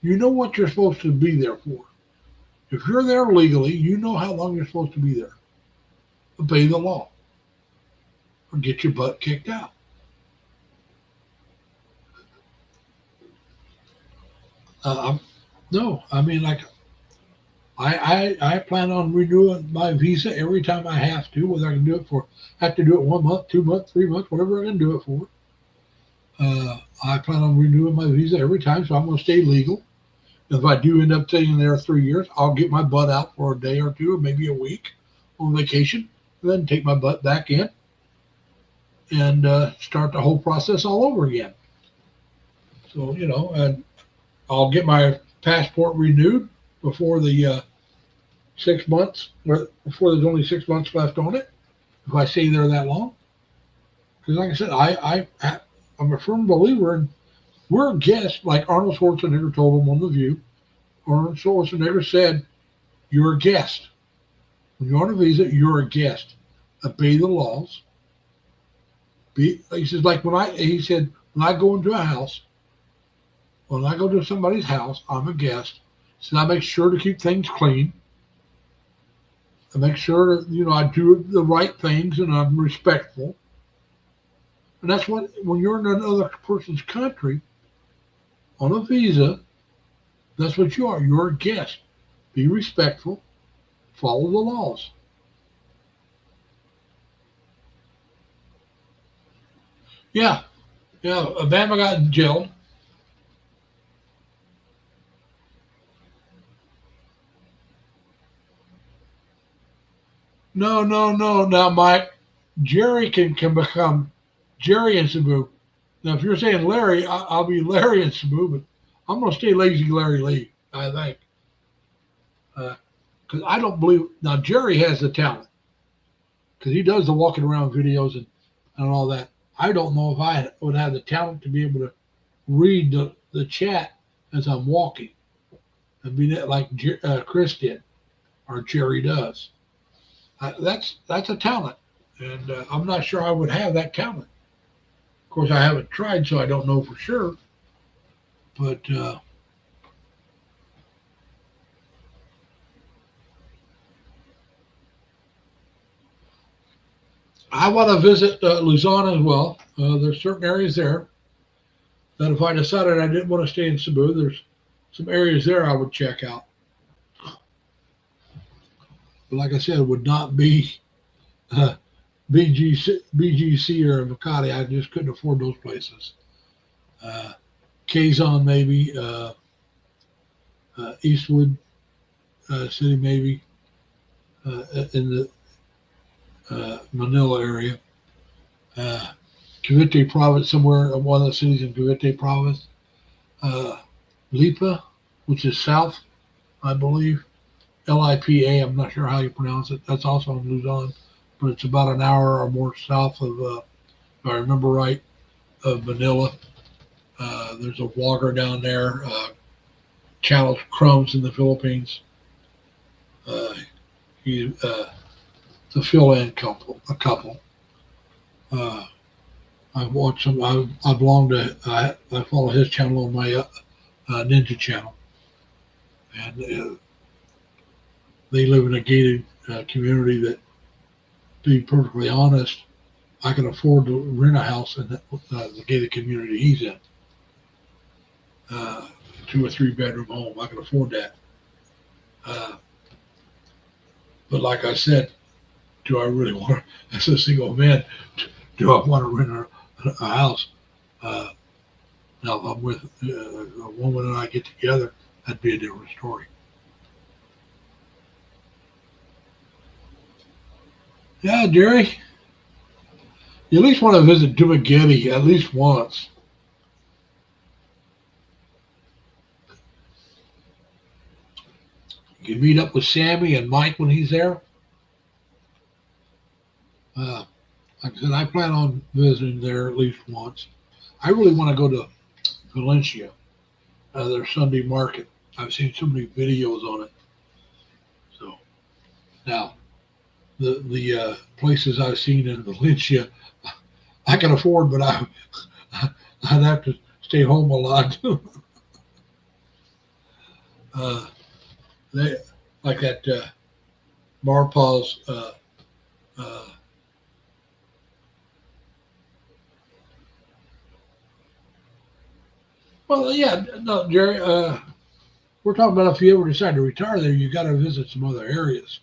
know what you're supposed to be there for. If you're there legally, you know how long you're supposed to be there. Obey the law, or get your butt kicked out. No, I mean, like, I plan on renewing my visa every time I have to, whether I can do it have to do it 1 month, 2 months, 3 months, whatever I can do it for. I plan on renewing my visa every time, so I'm going to stay legal. If I do end up staying there 3 years, I'll get my butt out for a day or two, or maybe a week on vacation, and then take my butt back in and start the whole process all over again. So, and I'll get my passport renewed before the 6 months, or before there's only 6 months left on it, if I stay there that long. Because, like I said, I'm a firm believer in we're guests, like Arnold Schwarzenegger told him on The View. Arnold Schwarzenegger said, "You're a guest. When you're on a visa, you're a guest. Obey the laws." He says, like he said, when I go into a house, when I go to somebody's house, I'm a guest. So I make sure to keep things clean. I make sure that, I do the right things and I'm respectful. And that's what, when you're in another person's country on a visa, that's what you are. You're a guest. Be respectful. Follow the laws. Yeah. Yeah. Obama got jailed. No, no, no. Now, Mike, Jerry can become Jerry and Sabu. Now, if you're saying Larry, I'll be Larry and Sabu, but I'm going to stay lazy Larry Lee, I think. Because I don't believe, now Jerry has the talent, because he does the walking around videos and all that. I don't know if I would have the talent to be able to read the chat as I'm walking and be that like Chris did or Jerry does. That's a talent, and I'm not sure I would have that talent. Of course, I haven't tried, so I don't know for sure. But I want to visit Luzon as well. There's certain areas there that if I decided I didn't want to stay in Cebu, there's some areas there I would check out. But like I said, it would not be uh, BGC or Makati. I just couldn't afford those places. Uh, Quezon maybe, Eastwood City maybe, in the Manila area. Cavite province, somewhere in one of the cities in Cavite province. Uh, Lipa, which is south, I believe. Lipa, I'm not sure how you pronounce it. That's also in Luzon, but it's about an hour or more south of, if I remember right, of Manila. There's a vlogger down there, Channel Crumbs in the Philippines. He's a fill-in couple. Uh, I've watched him. I belong to. I follow his channel on my Ninja channel, and they live in a gated community that, to be perfectly honest, I can afford to rent a house in the gated community he's in. 2 or 3 bedroom home. I can afford that. Uh, but like I said, do I really want to, as a single man, do I want to rent a house? Uh, Now, if I'm with a woman and I get together, that'd be a different story. Yeah, Jerry, you at least want to visit Dumaguete at least once. You can meet up with Sammy and Mike when he's there. Uh, like I said, I plan on visiting there at least once. I really want to go to Valencia, their Sunday market. I've seen so many videos on it. So now the places I've seen in Valencia, I can afford, but I'd have to stay home a lot. uh, they like that Marpaw's. Uh, well, yeah, no, Jerry. We're talking about if you ever decide to retire there, you got to visit some other areas.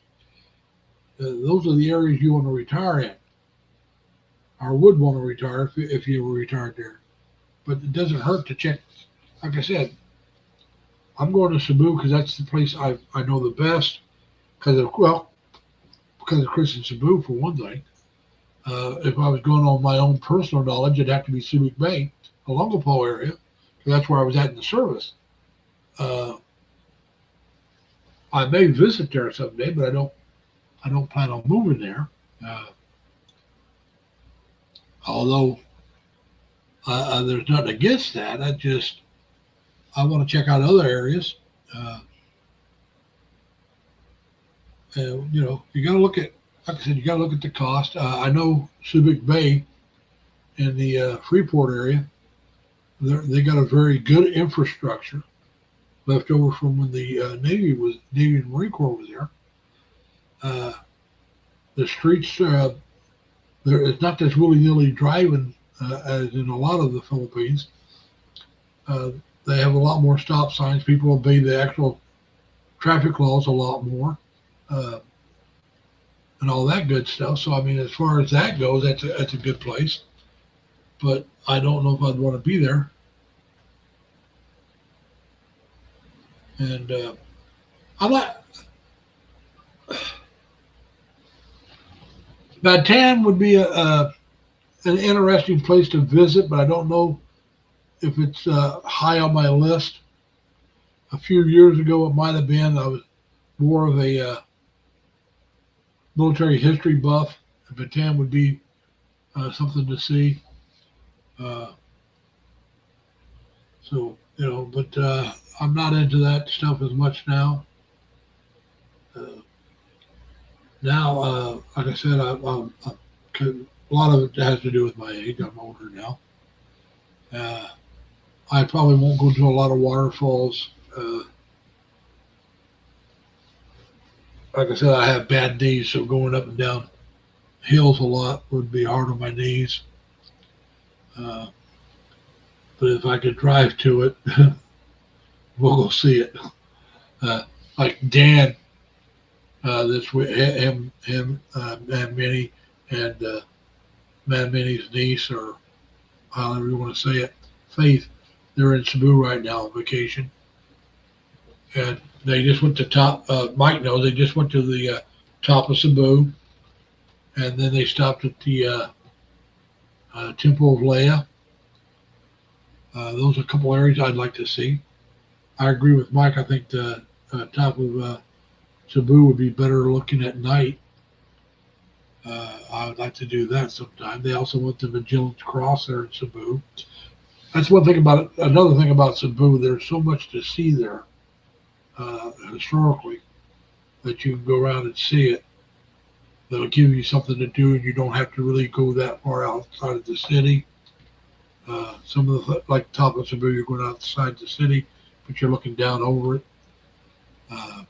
Those are the areas you want to retire in, or would want to retire if you were retired there. but it doesn't hurt to check. Like I said, I'm going to Cebu because that's the place I know the best. Because of Chris and Cebu for one thing. If I was going on my own personal knowledge, it'd have to be Subic Bay, the Longopo area, because that's where I was at in the service. Uh, I may visit there someday, but I don't plan on moving there. Uh, Although there's nothing against that, I want to check out other areas. Uh, you got to look at, like I said, you got to look at the cost. I know Subic Bay in the Freeport area, they got a very good infrastructure left over from when the Navy and Marine Corps was there. Uh, the streets, there it's not this willy nilly driving as in a lot of the Philippines. Uh, they have a lot more stop signs. People obey the actual traffic laws a lot more, uh, and all that good stuff. So I mean, as far as that goes, that's a good place. But I don't know if I'd want to be there. And I like Bataan would be an interesting place to visit, but I don't know if it's high on my list. A few years ago, it might have been. I was more of a military history buff. Bataan would be something to see. Uh, but I'm not into that stuff as much now. Uh, like I said, a lot of it has to do with my age. I'm older now. Uh, I probably won't go to a lot of waterfalls. Like I said, I have bad knees, so going up and down hills a lot would be hard on my knees. Uh, but if I could drive to it, we'll go see it. Uh, like Dan, this and Minnie, and Man Minnie's niece, or however you want to say it, Faith. They're in Cebu right now on vacation, and they just went to top. Mike knows they just went to the top of Cebu, and then they stopped at the Temple of Leia. Those are a couple areas I'd like to see. I agree with Mike. I think the top of Cebu would be better looking at night. I would like to do that sometime. They also went to Magellan's Cross there in Cebu. That's one thing about it. Another thing about Cebu, there's so much to see there historically that you can go around and see it. That'll give you something to do, and you don't have to really go that far outside of the city. Some of the like top of Cebu, you're going outside the city, but you're looking down over it. Uh,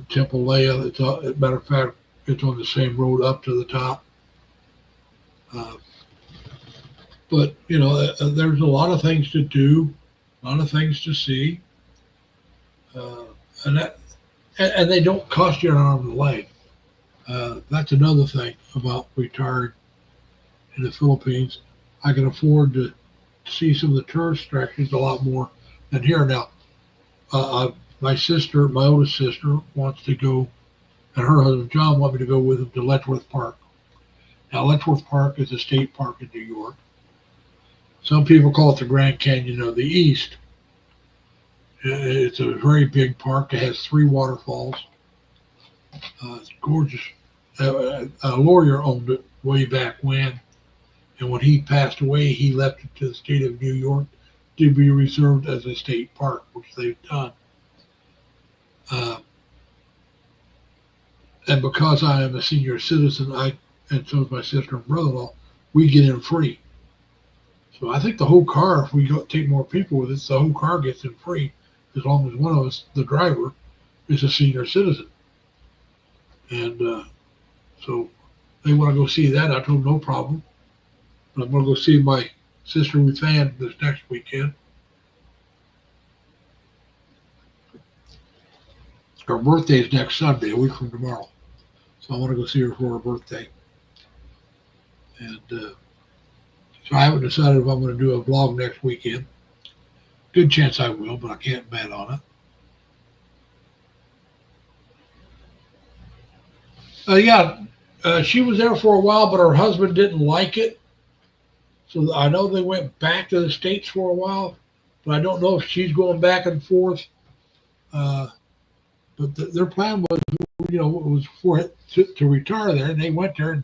Temple Leia, matter of fact, it's on the same road up to the top. Uh, but there's a lot of things to do, a lot of things to see, uh, and they don't cost you an arm and a leg. That's another thing about retired in the Philippines. I can afford to see some of the tourist attractions a lot more than here. Now, my oldest sister, wants to go, and her husband John want me to go with them to Letchworth Park. Now, Letchworth Park is a state park in New York. Some people call it the Grand Canyon of the East. It's a very big park. It has 3 waterfalls. It's gorgeous. A lawyer owned it way back when, and when he passed away, he left it to the state of New York to be reserved as a state park, which they've done. And because I am a senior citizen, and so is my sister and brother-in-law, we get in free. So I think the whole car, if we take more people with us, the whole car gets in free, as long as one of us, the driver, is a senior citizen. And so they want to go see that. I told them no problem. But I'm going to go see my sister Ruth Ann this next weekend. Her birthday is next Sunday, a week from tomorrow. So I want to go see her for her birthday. And So I haven't decided if I'm going to do a vlog next weekend. Good chance I will, but I can't bet on it. Yeah, she was there for a while, but her husband didn't like it. So I know they went back to the States for a while, but I don't know if she's going back and forth. Uh, but their plan was, was for it to retire there, and they went there, and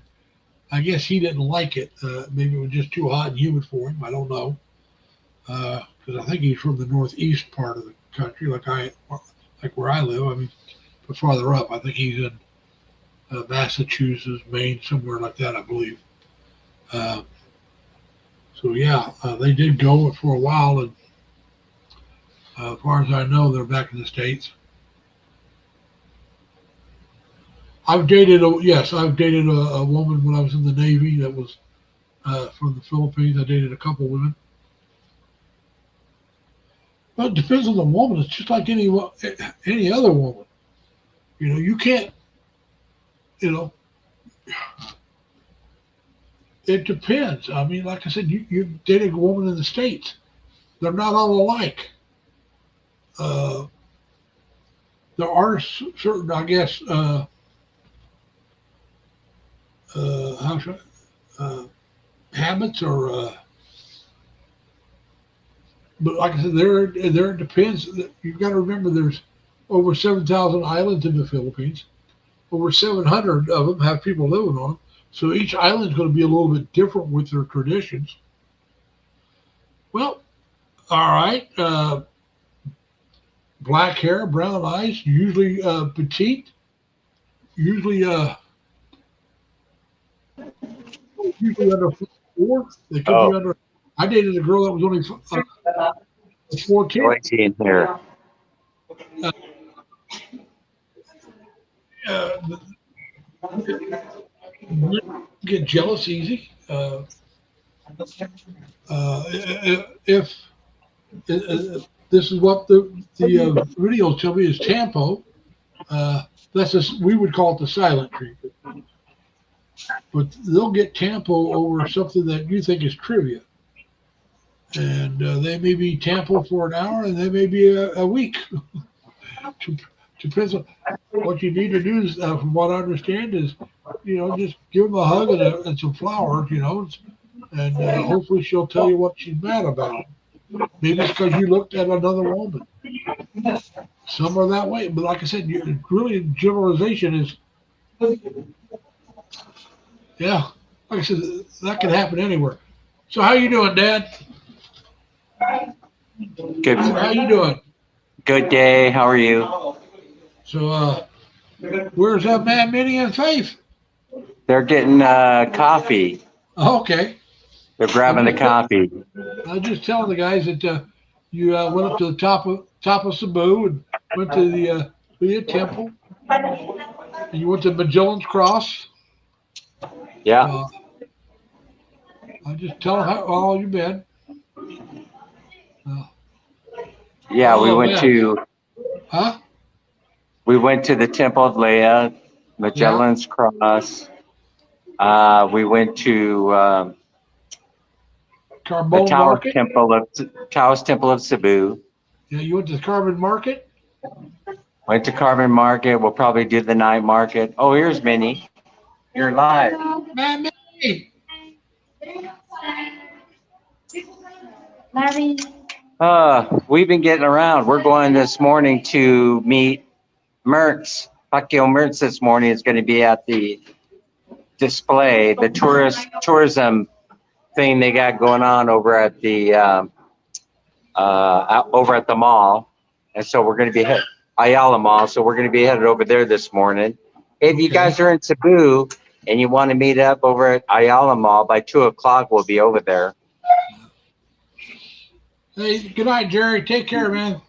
I guess he didn't like it. Maybe it was just too hot and humid for him. I don't know, because I think he's from the northeast part of the country, like where I live. I mean, but farther up, I think he's in Massachusetts, Maine, somewhere like that, I believe. Uh, so yeah, they did go for a while, and as far as I know, they're back in the States. I've dated a woman when I was in the Navy that was from the Philippines. I dated a couple women. But it depends on the woman. It's just like any other woman. You can't. You know, it depends. I mean, like I said, you dating a woman in the States. They're not all alike. Uh, there are certain, I guess, how should habits or, but like I said, there it depends. You've got to remember there's over 7,000 islands in the Philippines. Over 700 of them have people living on them. So each island is going to be a little bit different with their traditions. Well, all right. Black hair, brown eyes, usually petite, usually usually under 4. They could be Oh, under. I dated a girl that was only 4'10". noisy in here. Uh, uh, get jealous easy. If this is what the videos tell me is tampo, we would call it the silent treatment. But they'll get tampo over something that you think is trivia, and they may be tampo for an hour, and they may be a week. Depends on what you need to do. Is, from what I understand, is just give them a hug and some flowers, and hopefully she'll tell you what she's mad about. Maybe it's because you looked at another woman. Some are that way, but like I said, really generalization is, yeah. Like I said, that can happen anywhere. So how you doing, Dad? Good, How you doing? good day. How are you? So where's that man, Minnie, and Faith? They're getting coffee. Okay. They're I grabbing the just coffee. I was just telling the guys that you went up to the top of Cebu and went to the Leah Temple, and you went to Magellan's Cross. Yeah, Uh, I just tell them how all you been. Uh, yeah. oh man, huh? We went to the Temple of Leah, Yeah, Magellan's Cross. We went to the Carbone Market. Taoist Temple of Cebu. Yeah, you went to the Carbon Market. Went to Carbon Market. We'll probably do the night market. Oh, here's Minnie. You're live. Man, Minnie. We've been getting around. We're going this morning to meet Mertz. Pacquiao Mertz this morning is going to be at the display, the tourism thing they got going on over at the mall, and so we're going to be Ayala Mall. So we're going to be headed over there this morning. If you Okay. guys are in Cebu and you want to meet up over at Ayala Mall by 2 o'clock, we'll be over there. Hey, good night, Jerry. Take care, man.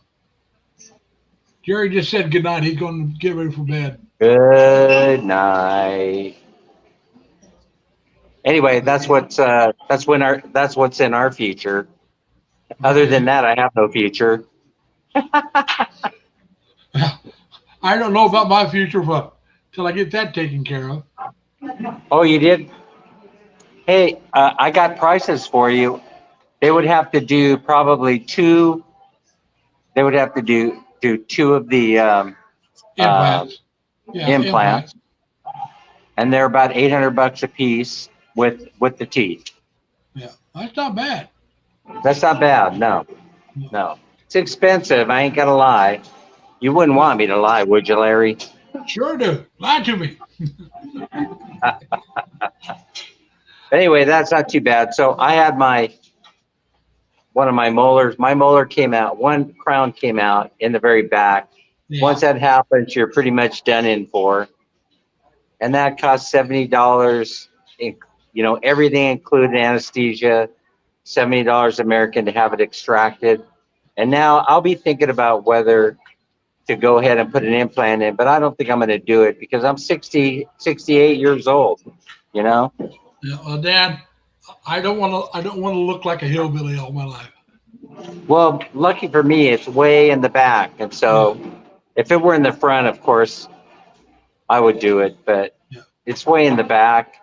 Jerry just said good night. He's going to get ready for bed. Good night. Anyway, that's what's in our future. Other than Okay. that, I have no future. I don't know about my future till I get that taken care of. Oh, you did? Hey, I got prices for you. They would have to do probably two. They would have to do two of the Implants. Yeah, implants, implants. and they're about 800 bucks a piece with the teeth. Yeah, that's not bad. That's not bad. No, No. no, it's expensive. I ain't gonna lie. You wouldn't want Well, me to lie, would you, Larry? sure do. Lie to me. Anyway, that's not too bad. So I had my one of my molars. My molar came out. One crown came out in the very back. Once Yeah. that happens, you're pretty much done in for. And that cost $70. You know, everything included anesthesia, $70 American to have it extracted. And now I'll be thinking about whether to go ahead and put an implant in, but I don't think I'm going to do it because I'm 60, 68 years old. You know. Yeah. Well, Dad, I don't want to. I don't want to look like a hillbilly all my life. Well, lucky for me, it's way in the back, and Yeah. so if it were in the front, of course, I would do it, but Yeah. it's way in the back,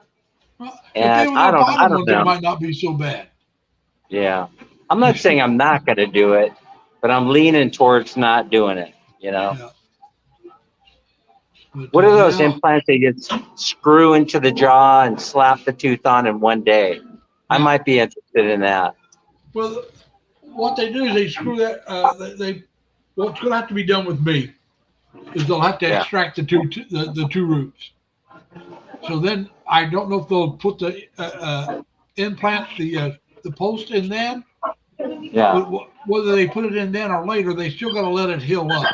Well, if they and were I the don't, I bottom don't ones, it know. might not be so bad. Yeah, I'm not saying I'm not going to do it, but I'm leaning towards not doing it. You know, Yeah. But what are those yeah. implants they just screw into the jaw and slap the tooth on in one day? I Yeah. might be interested in that. Well, what they do is they screw that. They what's going to have to be done with me is they'll have to Yeah, extract the two roots. So then I don't know if they'll put the implant the post in then, yeah. but whether they put it in then or later, they still got to let it heal up.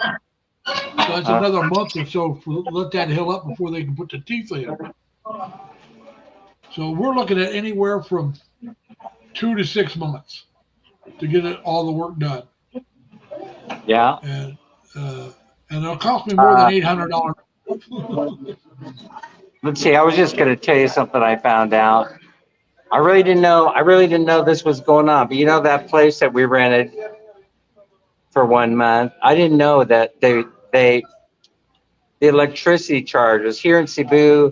So that's Uh, another month or so for let that heal up before they can put the teeth in. So we're looking at anywhere from 2 to 6 months to get it all the work done, yeah. and uh, and it'll cost me more than Uh, $800. let's see. I was just going to tell you something I found out. I really didn't know. I really didn't know this was going on. But you know that place that we rented for 1 month? I didn't know that they the electricity charges here in Cebu.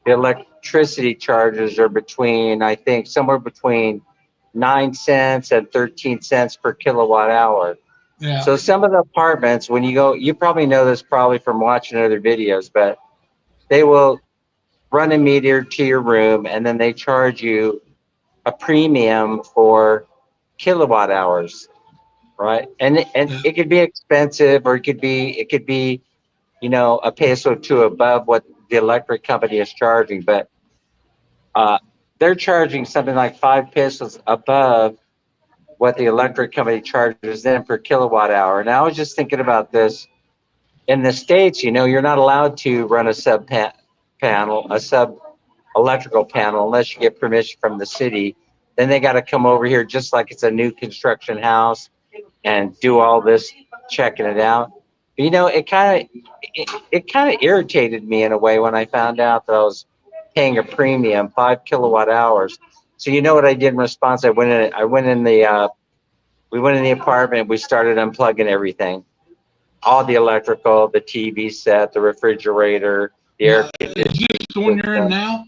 The electricity charges are between, I think, somewhere between 9 cents and 13 cents per kilowatt hour. Yeah, So some of the apartments, when you go, you probably know this probably from watching other videos, but they will run a meter to your room and then they charge you a premium for kilowatt hours, right? And yeah, it could be expensive, or it could be a peso or two above what the electric company is charging, but uh, they're charging something like 5 pesos above what the electric company charges them per kilowatt hour. And I was just thinking about this in the states. You're not allowed to run a sub electrical panel unless you get permission from the city. Then they got to come over here just like it's a new construction house and do all this checking it out. It kind of irritated me in a way when I found out that I was paying a premium 5 kilowatt hours. So you know what I did in response? We went in the apartment. We started unplugging everything, all the electrical, the TV set, the refrigerator, the air yeah. Is conditioning this the one you're in system. now?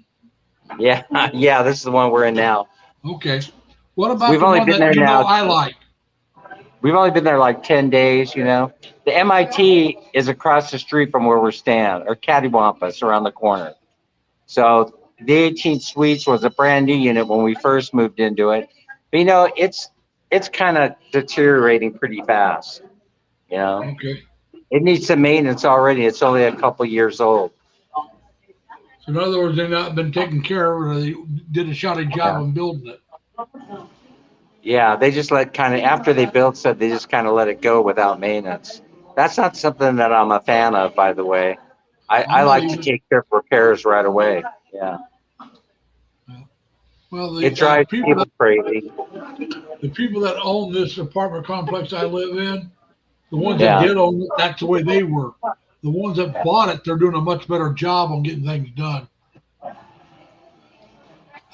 Yeah, yeah, this is the one we're in now. Okay. What about We've the only one been that there now. I like? We've only been there like 10 days. The MIT is across the street from where we're staying, or Cattywampus around the corner. So the 18 Suites was a brand new unit when we first moved into it. But it's kind of deteriorating pretty fast. You know, Okay. it needs some maintenance already. It's only a couple years old. So in other words, they've not been taken care of, or they did a shoddy job Yeah. on building it. Yeah, they just let kind of after they built stuff, they just kind of let it go without maintenance. That's not something that I'm a fan of, by the way. I, I'm I not like to even. take care of repairs right away. Yeah, Well, it drives people crazy. the people that own this apartment complex I live in, the ones that Yeah. did own it, that's the way they were. The ones that bought it, they're doing a much better job on getting things done.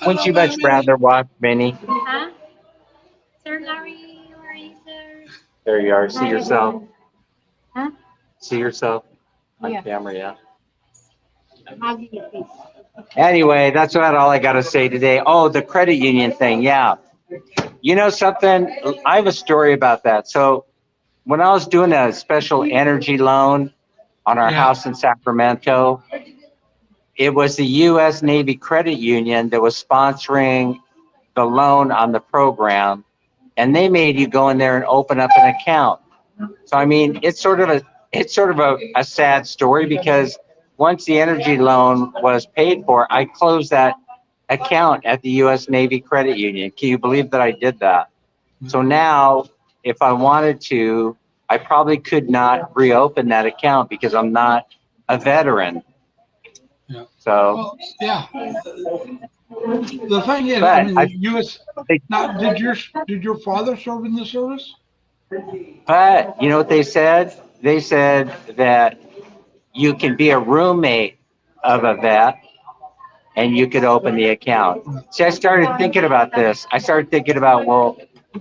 Wouldn't Hello, you much baby. rather watch Minnie? Huh? Sir Larry, where are you, sir? There you are. See yourself. Huh? See yourself on Yeah. camera. Yeah. Hug me, please. Anyway, that's about all I got to say today. Oh, the credit union thing. Yeah. You know something? I have a story about that. So when I was doing a special energy loan on our Yeah. house in Sacramento, it was the U.S. Navy Credit Union that was sponsoring the loan on the program, and they made you go in there and open up an account. So I mean, it's sort of a sad story because once the energy loan was paid for, I closed that account at the U.S. Navy Credit Union. Can you believe that I did that? So now, if I wanted to, I probably could not reopen that account because I'm not a veteran. Yeah. So, Well, yeah. The thing is, I but mean, I, the U.S. Now, did your father serve in the service? but you know what they said? They said that you can be a roommate of a vet and you could open the account. See, I started thinking about this. I started thinking about, well,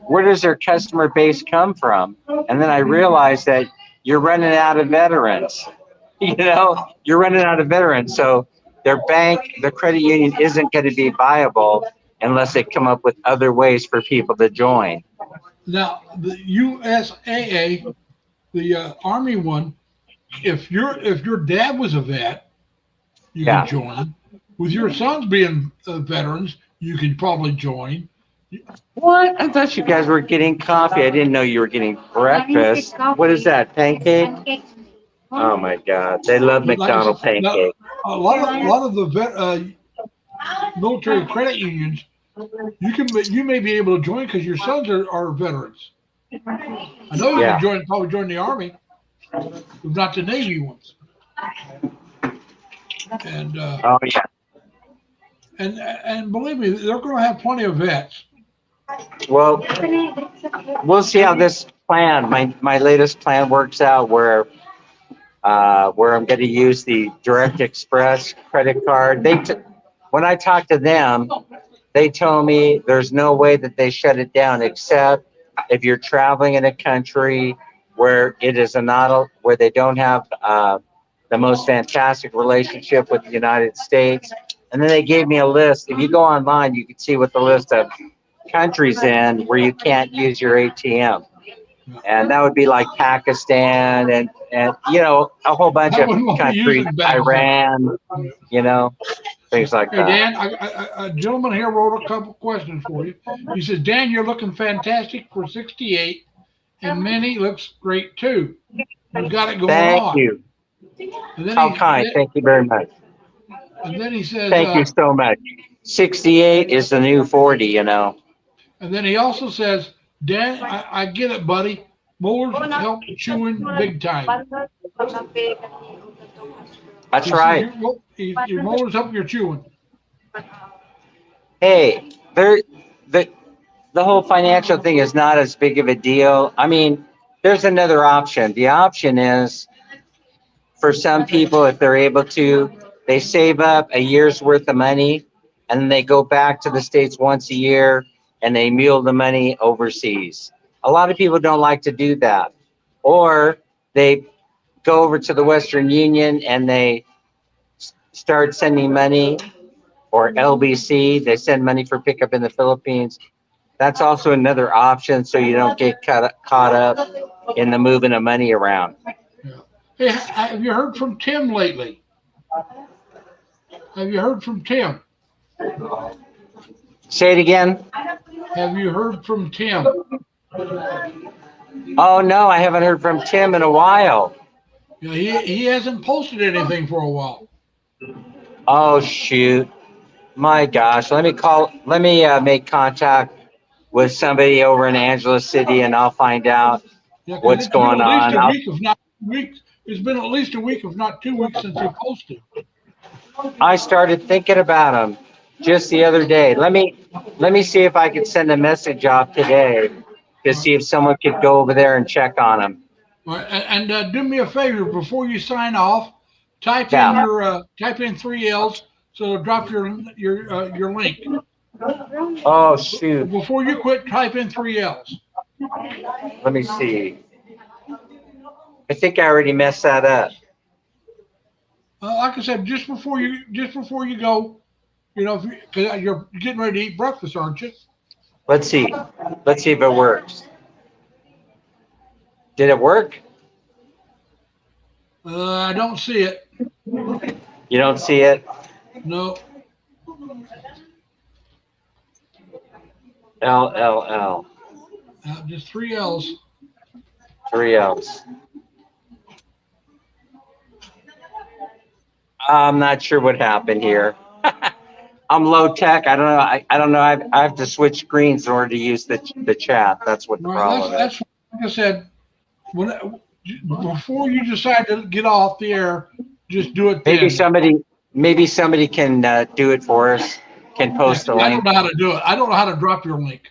where does their customer base come from? And then I realized that you're running out of veterans. You know, you're running out of veterans. So their bank, the credit union isn't going to be viable unless they come up with other ways for people to join. Now, the USAA, the Army one, if your dad was a vet, you can Yeah. join. With your sons being veterans, you can probably join. What? I thought you guys were getting coffee. I didn't know you were getting breakfast. What is that? Pancake? Pancake. Oh my God. They love But like I said, McDonald's now, pancake. a lot of the military credit unions, you may be able to join because your sons are veterans. I know you can Yeah. probably join the Army, but not the Navy ones. And uh, Oh yeah. and believe me, they're going to have plenty of vets. Well, we'll see how this plan, my latest plan works out where I'm going to use the Direct Express credit card. When I talked to them, they told me there's no way that they shut it down except if you're traveling in a country where it is a not where they don't have the most fantastic relationship with the United States. And then they gave me a list. If you go online, you can see what the list of countries in where you can't use your ATM. And that would be like Pakistan and a whole bunch I of wouldn't want to be countries, using banks there. Iran, you know, things like Hey, that. Dan, a gentleman here wrote a couple questions for you. He says, Dan, you're looking fantastic for 68, and Minnie looks great too. You got it going Thank on. you. And then How kind. Thank you very much. he says, Thank you so much. 68 is the new 40, you know. and then he also says, Dan, I get it, buddy. Molars help chewing big time. That's He says right. your molars help your chewing. Hey, the the whole financial thing is not as big of a deal. I mean, there's another option. The option is for some people, if they're able to, they save up a year's worth of money and then they go back to the States once a year and they mule the money overseas. A lot of people don't like to do that. Or they go over to the Western Union and they start sending money, or LBC, they send money for pickup in the Philippines. That's also another option so you don't get caught up in the moving of money around. Yeah. Hey, have you heard from Tim lately? Have you heard from Tim? Say it again. Have you heard from Tim? Oh no, I haven't heard from Tim in a while. Yeah, he hasn't posted anything for a while. Oh shoot. My gosh. Let me make contact with somebody over in Angeles City and I'll find out Yeah, because what's it's been going at least on. a week, if not 2 weeks. It's been at least a week, if not 2 weeks, since he posted. I started thinking about him just the other day. Let me see if I could send a message off today to All right. see if someone could go over there and check on him. All right. And do me a favor before you sign off. Yeah. Type in 3 L's, so it'll drop your link. Oh shoot. Before you quit, type in 3 L's. Let me see. I think I already messed that up. Like I said, just before you go, if because you're getting ready to eat breakfast, aren't you? Let's see. Let's see if it works. Did it work? I don't see it. You don't see it? No. LLL. Just three L's. 3 L's. I'm not sure what happened here. I'm low tech. I don't know. I don't know. I have to switch screens in order to use the chat. That's what the Right. That's problem is. that's like I said. When before you decide to get off the air, just do it Maybe then. somebody can do it for us. Can post a I link. don't know how to do it. I don't know how to drop your link.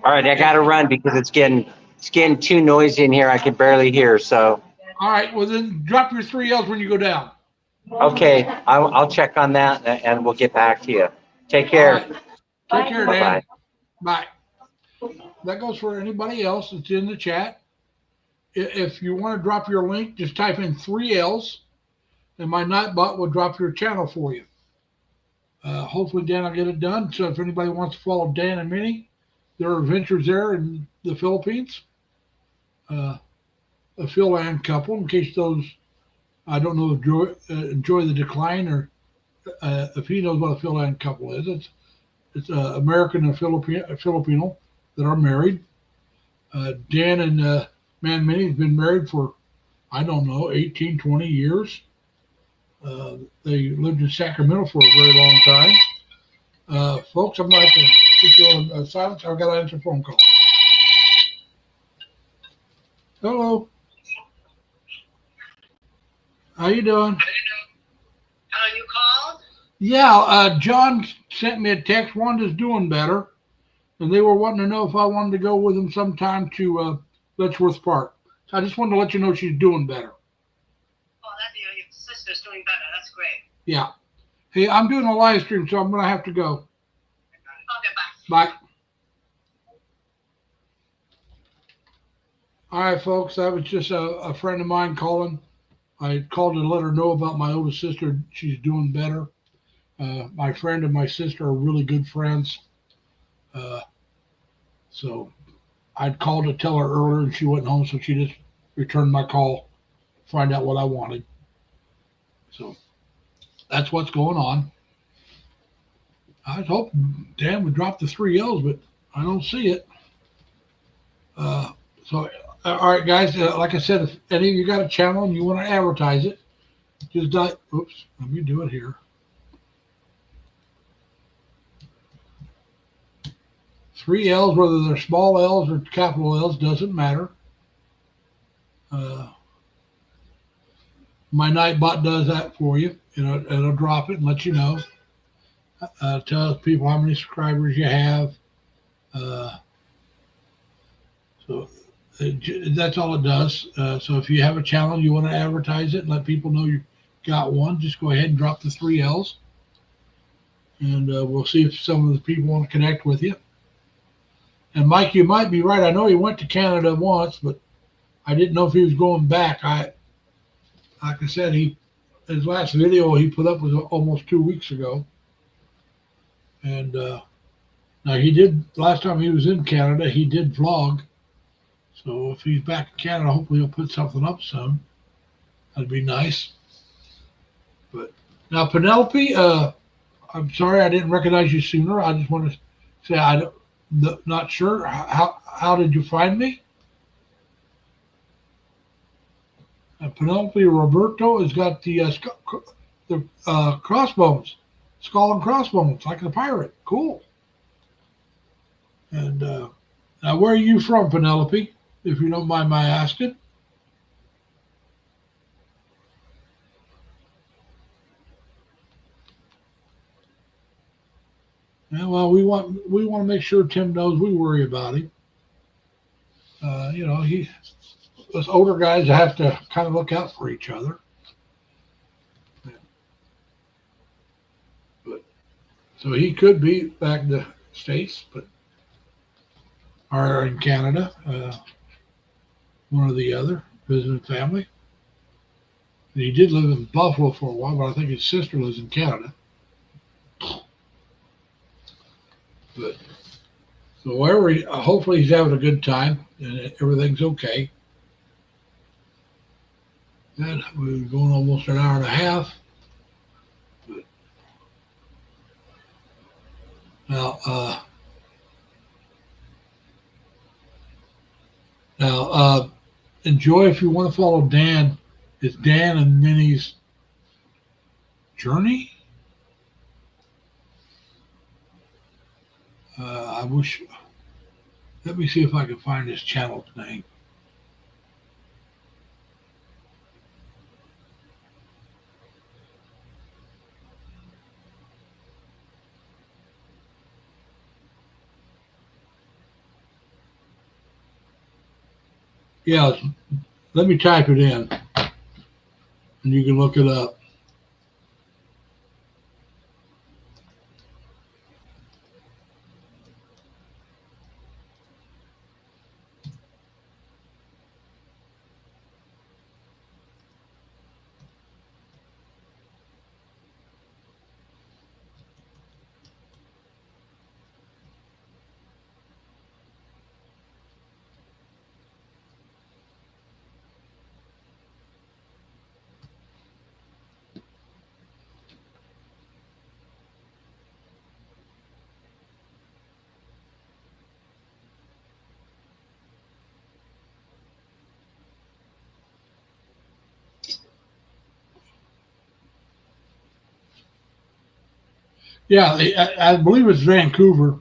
All right, I got to run because it's getting too noisy in here. I can barely hear. So All right. Well, then drop your three L's when you go down. okay, I'll check on that and we'll get back to you. Take All care. right. Take care, Bye Dan. bye. Bye. That goes for anybody else that's in the chat. If you want to drop your link, just type in three L's, and my Nightbot will drop your channel for you. Hopefully, Dan will get it done. So if anybody wants to follow Dan and Minnie, their adventures there in the Philippines, a Phil Ann couple, in case those I don't know enjoy the decline or if he knows what a Phil Ann couple is. It's American and Filipino that are married. Dan and Man Minnie's been married for I don't know 18, 20 years. They lived in Sacramento for a very long time. Folks, I'm going to have to put you on silence. I've got to answer a phone call. Hello. How you doing? You called? Yeah, John sent me a text. Wanda's doing better, and they were wanting to know if I wanted to go with them sometime to Letchworth Park. So I just wanted to let you know she's doing better. Oh, your sister's doing better. That's great. Yeah. Hey, I'm doing a live stream, so I'm going to have to go. Okay, Bye. All right, folks, that was just a friend of mine calling. I called to let her know about my oldest sister. She's doing better. My friend and my sister are really good friends. So I'd called to tell her earlier and she went home, so she just returned my call, find out what I wanted. So that's what's going on. I was hoping Dan would drop the three L's, but I don't see it. So, all right, guys, like I said, if any of you got a channel and you want to advertise it, just oops, let me do it here. Three L's, whether they're small L's or capital L's, doesn't matter. My Nightbot does that for you. It'll drop it and let you know. Tells people how many subscribers you have. So that's all it does. So if you have a channel, you want to advertise it and let people know you got one, just go ahead and drop the three L's. And we'll see if some of the people want to connect with you. And Mike, you might be right. I know he went to Canada once, but I didn't know if he was going back. Like I said, his last video he put up was almost 2 weeks ago. And now he did, last time he was in Canada, he did vlog. So if he's back in Canada, hopefully he'll put something up soon. That'd be nice. But now Penelope, I'm sorry I didn't recognize you sooner. I just want to say not sure. How did you find me? Penelope Roberto has got the crossbones, skull and crossbones, like a pirate. Cool. And now, where are you from, Penelope? If you don't mind my asking. Yeah, well, we want to make sure Tim knows we worry about him. Us older guys have to kind of look out for each other. But so he could be back in the States, or in Canada, one or the other, visiting family. And he did live in Buffalo for a while, but I think his sister lives in Canada. But so wherever hopefully he's having a good time and everything's okay. And we're going almost an hour and a half. But now, enjoy if you want to follow Dan. It's Dan and Minnie's Journey. I wish. Let me see if I can find his channel name. Yeah, let me type it in, and you can look it up. Yeah, I believe it's Vancouver,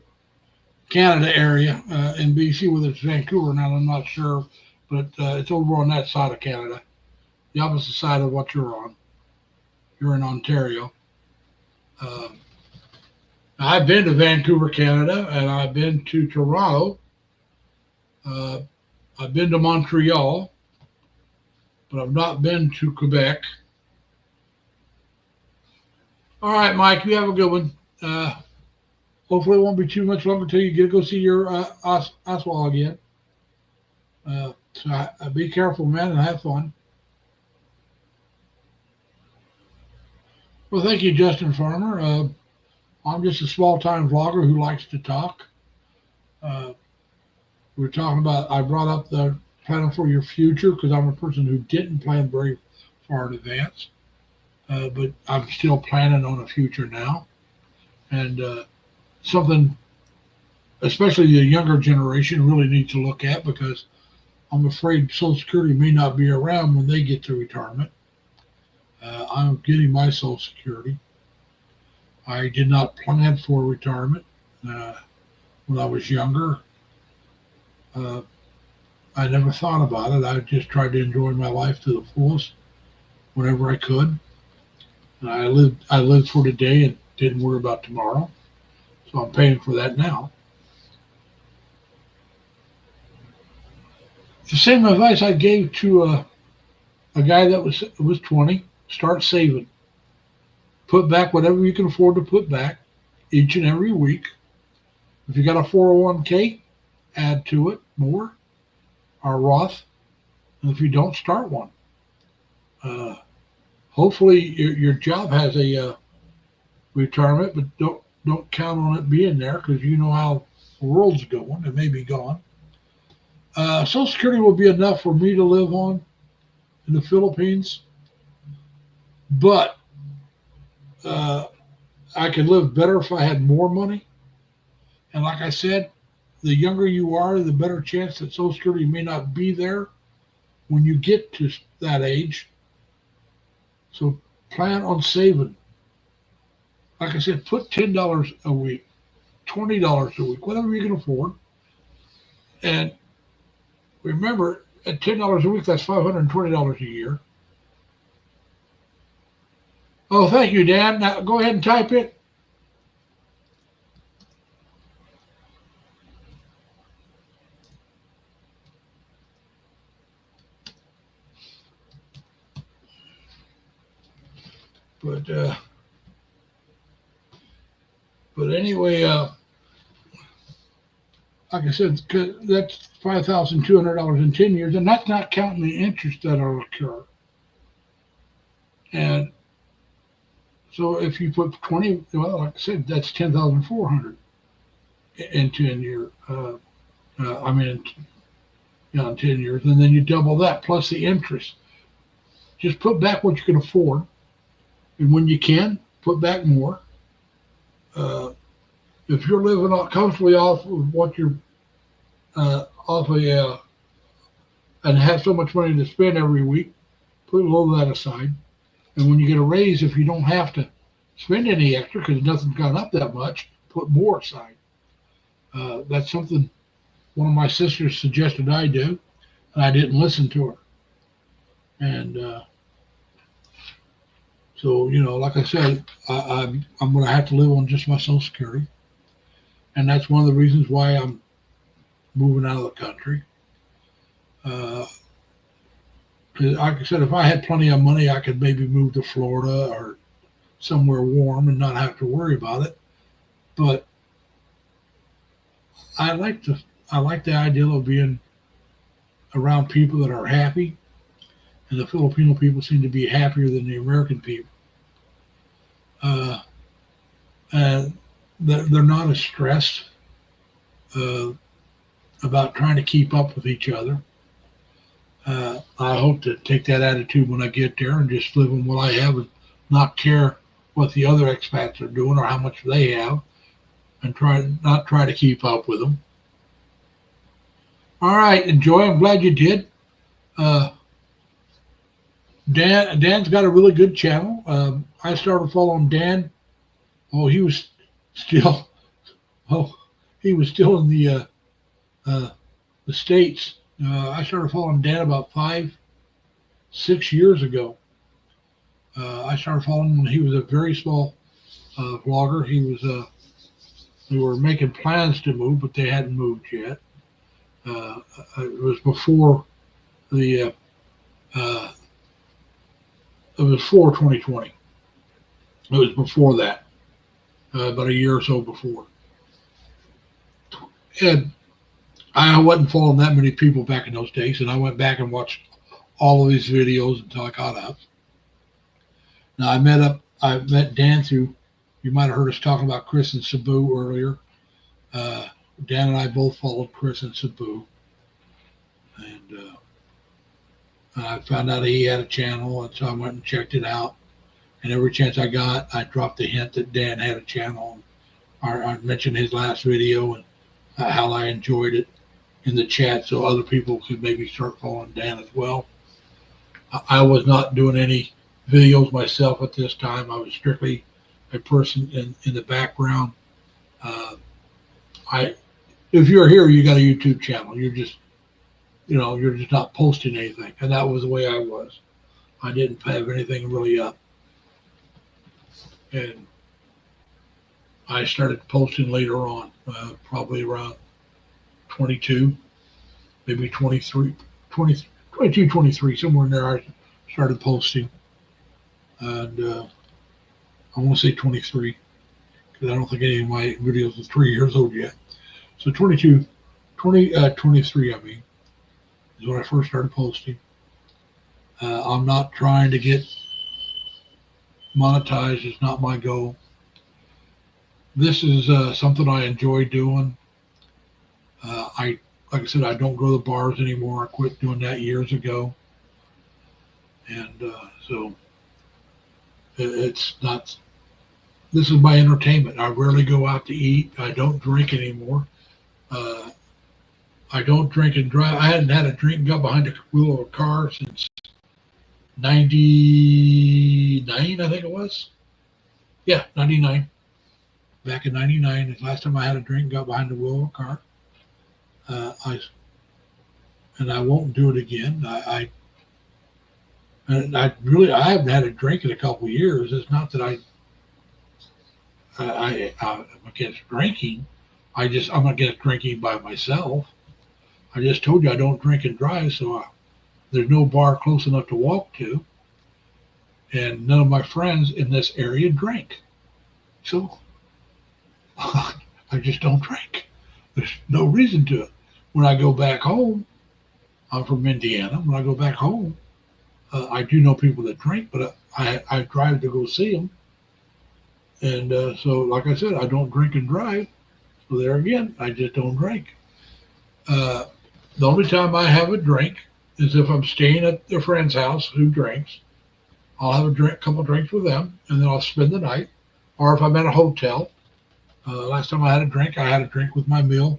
Canada area in BC. Whether it's Vancouver or not, I'm not sure, but it's over on that side of Canada, the opposite side of what you're on. You're in Ontario. Um, I've been to Vancouver, Canada, and I've been to Toronto. Uh, I've been to Montreal, but I've not been to Quebec. All right, Mike, you have a good one. Hopefully, it won't be too much longer until you get to go see your Oswald again. So be careful, man, and have fun. Well, thank you, Justin Farmer. I'm just a small-time vlogger who likes to talk. We're talking about, I brought up the planning for your future because I'm a person who didn't plan very far in advance. But I'm still planning on a future now. And something, especially the younger generation, really needs to look at because I'm afraid Social Security may not be around when they get to retirement. I'm getting my Social Security. I did not plan for retirement when I was younger. I never thought about it. I just tried to enjoy my life to the fullest whenever I could. And I lived for today and didn't worry about tomorrow. So I'm paying for that now. The same advice I gave to a guy that was 20. Start saving. Put back whatever you can afford to put back each and every week. If you got a 401k, add to it more, or Roth. And if you don't, start one. Hopefully your job has a retirement, but don't count on it being there because you know how the world's going. It may be gone. Social Security will be enough for me to live on in the Philippines, but I could live better if I had more money. And like I said, the younger you are, the better chance that Social Security may not be there when you get to that age. So plan on saving. Like I said, put $10 a week, $20 a week, whatever you can afford. And remember, at $10 a week, that's $520 a year. Oh, thank you, Dan. Now go ahead and type it. But anyway, like I said, that's $5,200 in 10 years, and that's not counting the interest that'll occur. And so if you put 20, well, like I said, that's 10,400 in 10 years. I mean, in 10 years, and then you double that plus the interest. Just put back what you can afford, and when you can, put back more. If you're living comfortably off of what you're off a and have so much money to spend every week, put a little of that aside. And when you get a raise, if you don't have to spend any extra because nothing's gone up that much, put more aside. That's something one of my sisters suggested I do, and I didn't listen to her. And so, like I said, I'm going to have to live on just my Social Security, and that's one of the reasons why I'm moving out of the country. Like I said, if I had plenty of money, I could maybe move to Florida or somewhere warm and not have to worry about it. But I like the idea of being around people that are happy, and the Filipino people seem to be happier than the American people. And they're not as stressed about trying to keep up with each other. I hope to take that attitude when I get there and just live on what I have and not care what the other expats are doing or how much they have, and not try to keep up with them. All right, enjoy. I'm glad you did. Dan's got a really good channel. I started following Dan. Oh, he was still in the States. I started following Dan about 5-6 years ago. I started following him when he was a very small vlogger. They were making plans to move, but they hadn't moved yet. It was before 2020. It was before that, about a year or so before. And I wasn't following that many people back in those days, and I went back and watched all of these videos until I caught up. Now I met Dan through, you might have heard us talking about Chris and Cebu earlier. Dan and I both followed Chris and Cebu, and I found out he had a channel, and so I went and checked it out. And every chance I got, I dropped a hint that Dan had a channel. I mentioned his last video and how I enjoyed it in the chat, so other people could maybe start following Dan as well. I was not doing any videos myself at this time. I was strictly a person in the background. If you're here, you got a YouTube channel. You're just not posting anything, and that was the way I was. I didn't have anything really up, and I started posting later on, probably around 22, maybe 23, 22, 23, somewhere in there. I started posting, and I want to say 23 because I don't think any of my videos are 3 years old yet. So 23, I mean, is when I first started posting. I'm not trying to get monetized. It's not my goal. This is something I enjoy doing. Like I said, I don't go to the bars anymore. I quit doing that years ago. And so it's not, this is my entertainment. I rarely go out to eat. I don't drink anymore. I don't drink and drive. I hadn't had a drink and got behind the wheel of a car since 99, I think it was. Yeah, 99. Back in 99, the last time I had a drink and got behind the wheel of a car. I won't do it again. I haven't had a drink in a couple of years. It's not that I'm against drinking. I'm against drinking by myself. I just told you I don't drink and drive, so there's no bar close enough to walk to, and none of my friends in this area drink. So I just don't drink. There's no reason to it. When I go back home, I'm from Indiana. When I go back home, I do know people that drink, but I drive to go see them. And so, like I said, I don't drink and drive. So there again, I just don't drink. Uh, the only time I have a drink is if I'm staying at a friend's house who drinks. I'll have a drink, couple drinks with them, and then I'll spend the night. Or if I'm at a hotel, last time I had a drink with my meal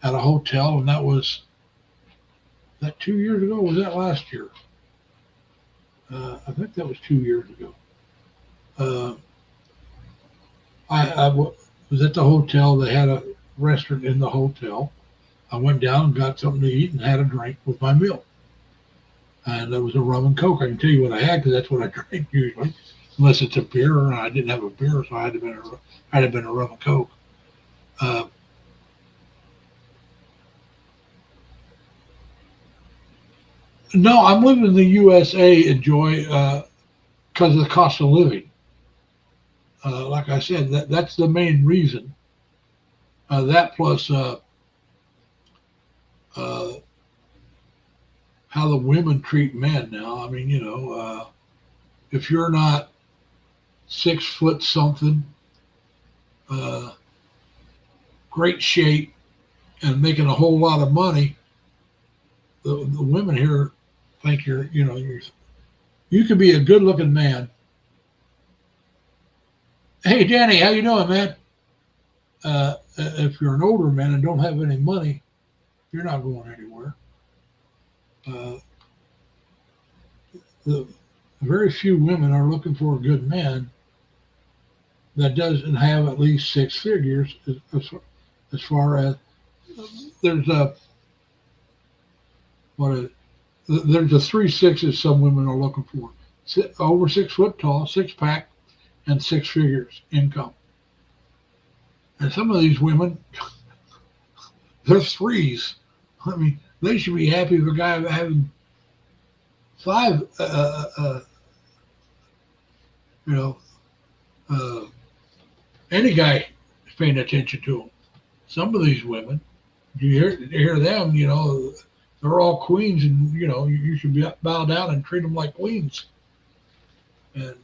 at a hotel, and that was that 2 years ago. Or was that last year? I think that was 2 years ago. Uh, was at the hotel. They had a restaurant in the hotel. I went down and got something to eat and had a drink with my meal. And it was a rum and coke. I can tell you what I had because that's what I drink usually, unless it's a beer. And I didn't have a beer, so I'd have been a rum and coke. No, I'm living in the USA, enjoy, because of the cost of living. Like I said, that's the main reason. That plus how the women treat men now. I mean, if you're not 6 foot something, uh, great shape, and making a whole lot of money, the women here think you could be a good looking man. Hey, Danny, how you doing, man? If you're an older man and don't have any money, you're not going anywhere. Uh, the very few women are looking for a good man that doesn't have at least six figures. As far as there's there's a 3 6s some women are looking for: over 6 foot tall, six pack, and six figures income. And some of these women, they're threes. I mean, they should be happy with a guy having five. Any guy is paying attention to them. Some of these women, you hear them, they're all queens, and you should bow down and treat them like queens. And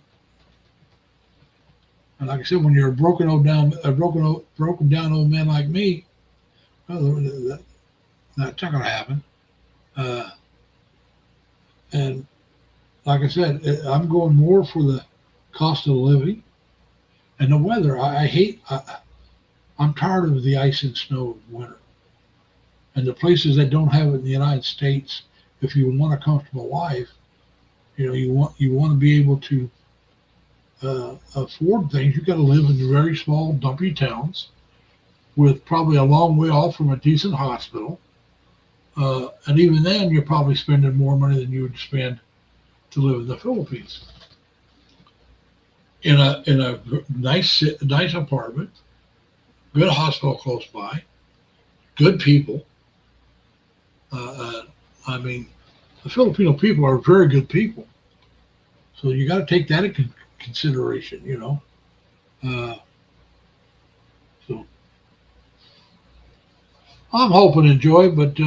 like I said, when you're a broken down old man like me, well, that's not going to happen. And like I said, I'm going more for the cost of living and the weather. I'm tired of the ice and snow of winter. And the places that don't have it in the United States, if you want a comfortable life, you want to be able to afford things. You got to live in very small, dumpy towns with probably a long way off from a decent hospital. And even then, you're probably spending more money than you would spend to live in the Philippines. In a nice apartment, good hospital close by, good people. I mean, the Filipino people are very good people, so you got to take that into consideration. So I'm hoping to enjoy, but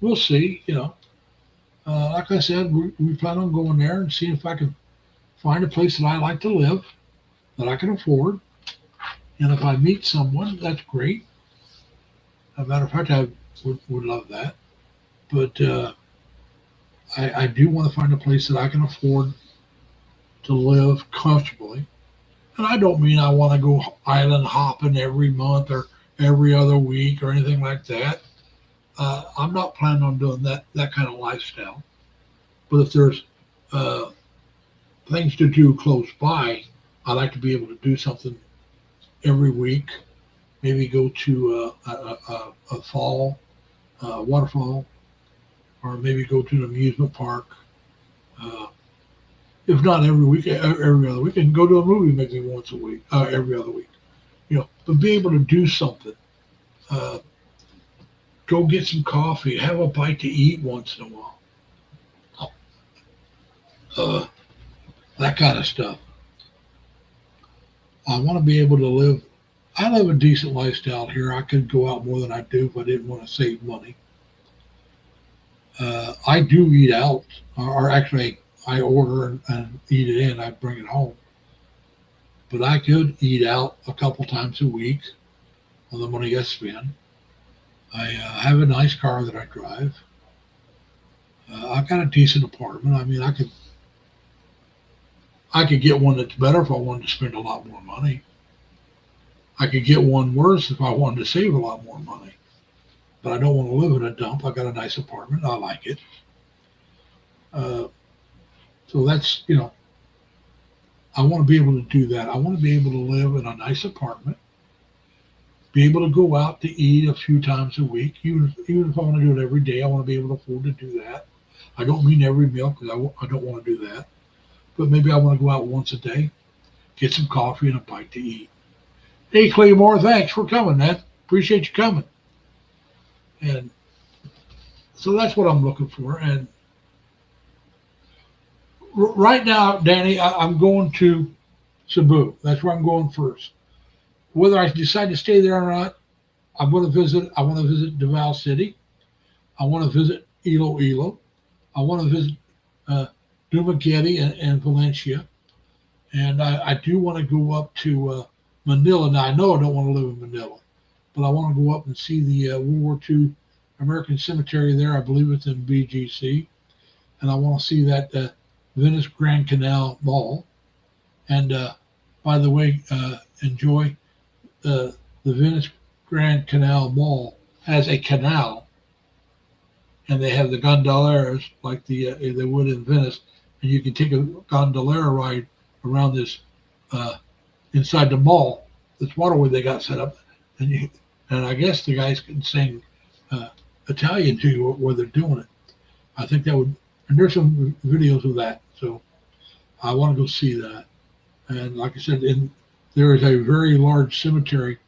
we'll see. Like I said, we plan on going there and seeing if I can find a place that I like to live, that I can afford. And if I meet someone, that's great. As a matter of fact, I would love that. But I do want to find a place that I can afford to live comfortably. And I don't mean I want to go island hopping every month or every other week or anything like that. I'm not planning on doing that kind of lifestyle. But if there's things to do close by, I like to be able to do something every week. Maybe go to a waterfall, or maybe go to an amusement park. If not every week, every other week, and go to a movie maybe once a week, every other week. But be able to do something. Go get some coffee, have a bite to eat once in a while. That kind of stuff. I want to be able to live. I live a decent lifestyle here. I could go out more than I do if I didn't want to save money. I do eat out, or actually I order and eat it in. I bring it home. But I could eat out a couple times a week on the money I spend. I have a nice car that I drive. I've got a decent apartment. I mean, I could get one that's better if I wanted to spend a lot more money. I could get one worse if I wanted to save a lot more money. But I don't want to live in a dump. I got a nice apartment. I like it. So that's, I want to be able to do that. I want to be able to live in a nice apartment, be able to go out to eat a few times a week. Even if I want to do it every day, I want to be able to afford to do that. I don't mean every meal because I don't want to do that. But maybe I want to go out once a day, get some coffee and a bite to eat. Hey, Claymore, thanks for coming, man. Appreciate you coming. And so that's what I'm looking for. And right now, Danny, I'm going to Cebu. That's where I'm going first. Whether I decide to stay there or not, I want to visit Davao City. I want to visit Iloilo. I want to visit Dumaguete and Valencia. And I do want to go up to Manila. Now, I know I don't want to live in Manila, but I want to go up and see the World War II American Cemetery there. I believe it's in BGC. And I want to see that Venice Grand Canal Mall. And by the way, enjoy the Venice Grand Canal Mall has a canal, and they have the gondoleras like they would in Venice, and you can take a gondolera ride around this inside the mall. This waterway they got set up, and I guess the guys can sing Italian to you where they're doing it. I think that would, and there's some videos of that, so I want to go see that. And like I said, there is a very large cemetery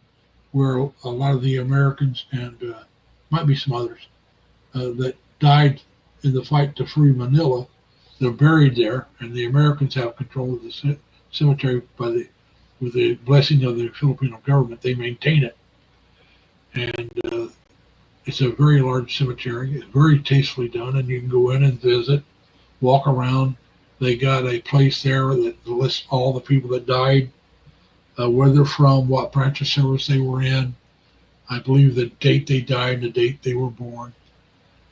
where a lot of the Americans and might be some others that died in the fight to free Manila. They're buried there, and the Americans have control of the cemetery with the blessing of the Filipino government. They maintain it, and it's a very large cemetery. It's very tastefully done, and you can go in and visit, walk around. They got a place there that lists all the people that died, where they're from, what branch of service they were in. I believe the date they died and the date they were born.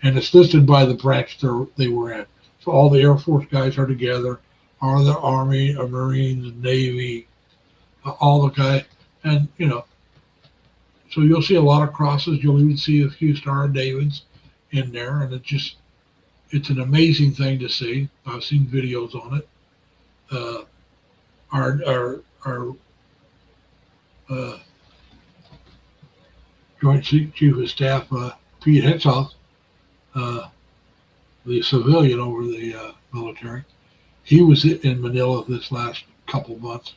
And it's listed by the branch they were in. So all the Air Force guys are together, all the Army, Marines, Navy, all the guys. And, so you'll see a lot of crosses. You'll even see a few Star of Davids in there. And it's an amazing thing to see. I've seen videos on it. Our Joint Chief of Staff, Pete Hetzoff, the civilian over the military, he was in Manila this last couple months,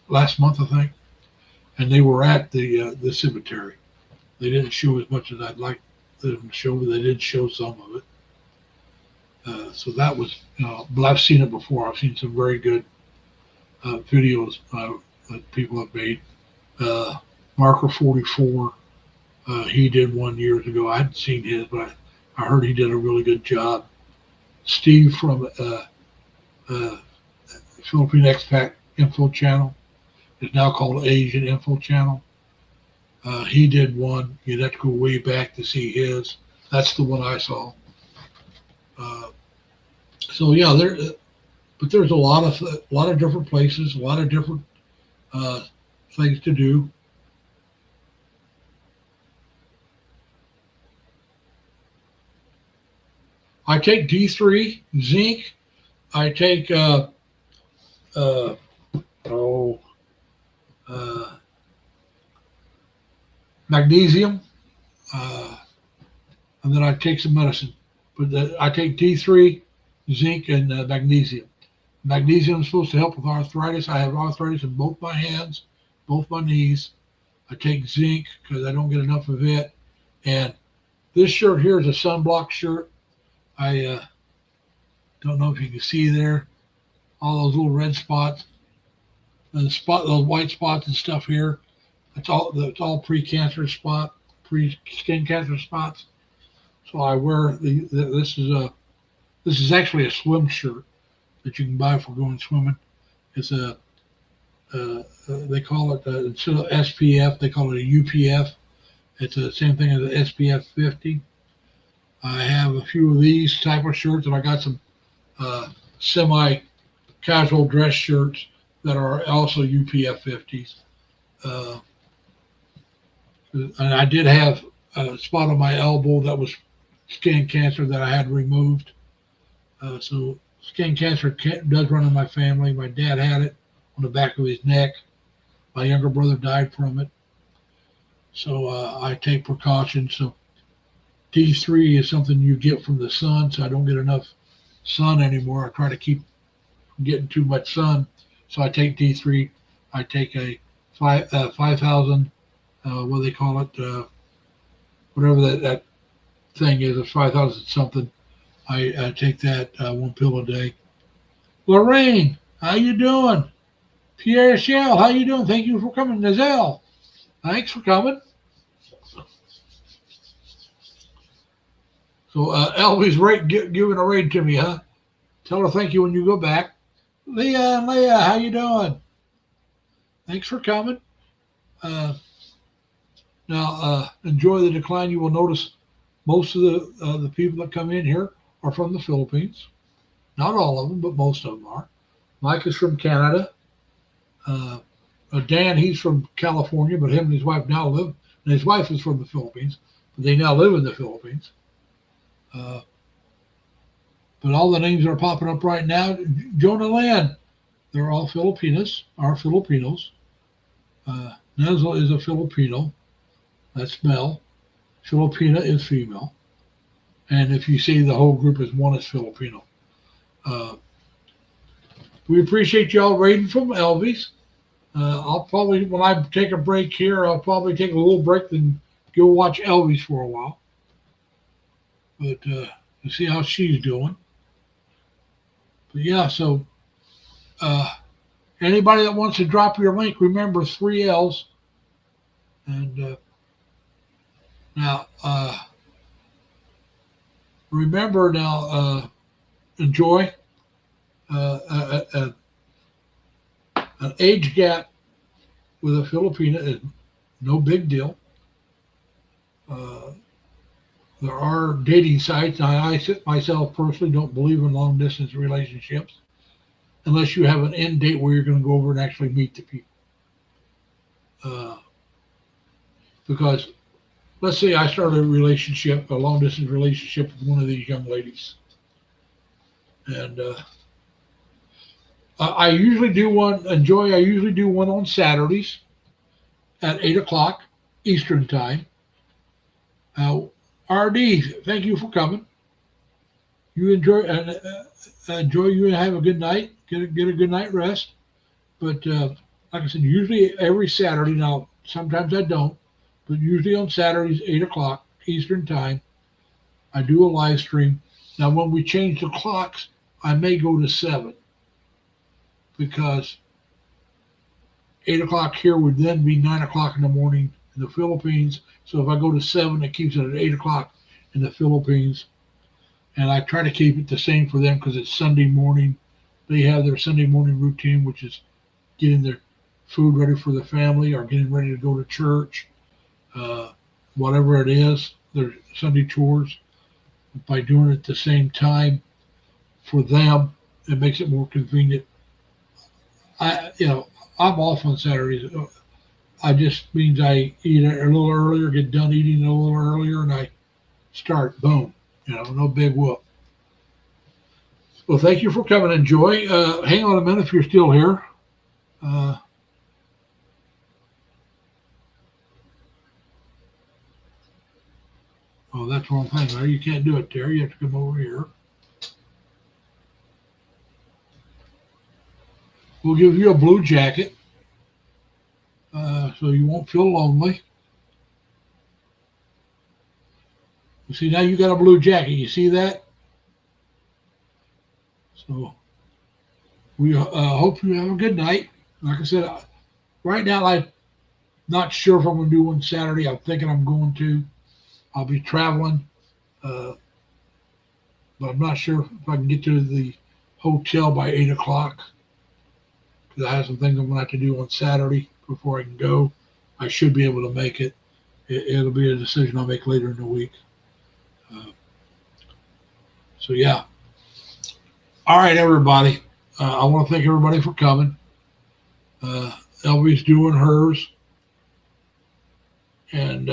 last month I think, and they were at the cemetery. They didn't show as much as I'd like them to show, but they did show some of it. So that was, but I've seen it before. I've seen some very good videos that people have made. Marker 44, he did one years ago. I hadn't seen his, but I heard he did a really good job. Steve from Philippine Expat Info Channel is now called Asian Info Channel. He did one. You'd have to go way back to see his. That's the one I saw. So yeah, but there's a lot of different places, a lot of different things to do. I take D3 zinc. I take magnesium, and then I take some medicine. But I take D3, zinc, and magnesium. Magnesium is supposed to help with arthritis. I have arthritis in both my hands, both my knees. I take zinc because I don't get enough of it. And this shirt here is a sunblock shirt. I don't know if you can see there, all those little red spots, and those white spots and stuff here. That's all pre-cancer pre-skin cancer spots. So I wear this is actually a swim shirt. that you can buy for going swimming. It's they call it instead of SPF, they call it a UPF. It's the same thing as an SPF 50. I have a few of these type of shirts, and I got some semi-casual dress shirts that are also UPF 50s. And I did have a spot on my elbow that was skin cancer that I had removed. So skin cancer does run in my family. My dad had it on the back of his neck. My younger brother died from it. So I take precautions. So D3 is something you get from the sun. So I don't get enough sun anymore. I try to keep from getting too much sun. So I take D3. I take a 5,000, what do they call it? Whatever that thing is, it's 5,000 something. I take that one pill a day. Lorraine, how you doing? Pierre Shell, how you doing? Thank you for coming. Nazelle, thanks for coming. So Elvie's giving a raid to me, huh? Tell her thank you when you go back. Leah, how you doing? Thanks for coming. Now, enjoy the decline. You will notice most of the people that come in here are from the Philippines. Not all of them, but most of them are. Mike is from Canada. Dan, he's from California, but him and his wife now live, and his wife is from the Philippines, but they now live in the Philippines. But all the names that are popping up right now, Jonah Land, they're all Filipinas, are Filipinos. Nezel is a Filipino. That's male. Filipina is female. And if you see the whole group is one is Filipino. We appreciate y'all raiding from Elvis. I'll probably, when I take a break here, I'll probably take a little break and go watch Elvis for a while. But to see how she's doing. But yeah, so anybody that wants to drop your link, remember 3 L's. And now, remember now, enjoy an age gap with a Filipina is no big deal. There are dating sites. I myself personally don't believe in long distance relationships unless you have an end date where you're going to go over and actually meet the people. Because let's say I started a long distance relationship with one of these young ladies. And I usually do one on Saturdays at 8 o'clock Eastern time. RD, thank you for coming. You enjoy you and have a good night. Get a good night rest. But like I said, usually every Saturday. Now sometimes I don't, but usually on Saturdays 8 o'clock Eastern time, I do a live stream. Now when we change the clocks, I may go to 7 because 8 o'clock here would then be 9 o'clock in the morning in the Philippines. So if I go to 7, it keeps it at 8 o'clock in the Philippines. And I try to keep it the same for them because it's Sunday morning. They have their Sunday morning routine, which is getting their food ready for the family or getting ready to go to church, whatever it is, their Sunday chores. By doing it at the same time for them, it makes it more convenient. I'm off on Saturdays. I just means I eat a little earlier, get done eating a little earlier, and I start, boom, no big whoop. Well, thank you for coming. Enjoy. Hang on a minute if you're still here. Oh, that's the wrong thing. There, you can't do it there. You have to come over here. We'll give you a blue jacket. So you won't feel lonely. You see, now you got a blue jacket. You see that? So we hope you have a good night. Like I said, right now I'm not sure if I'm going to do one Saturday. I'm thinking I'm going to. I'll be traveling, but I'm not sure if I can get to the hotel by 8 o'clock. Because I have some things I'm going to have to do on Saturday before I can go. I should be able to make it. It'll be a decision I'll make later in the week. So yeah. All right, everybody. I want to thank everybody for coming. Elvie's doing hers. And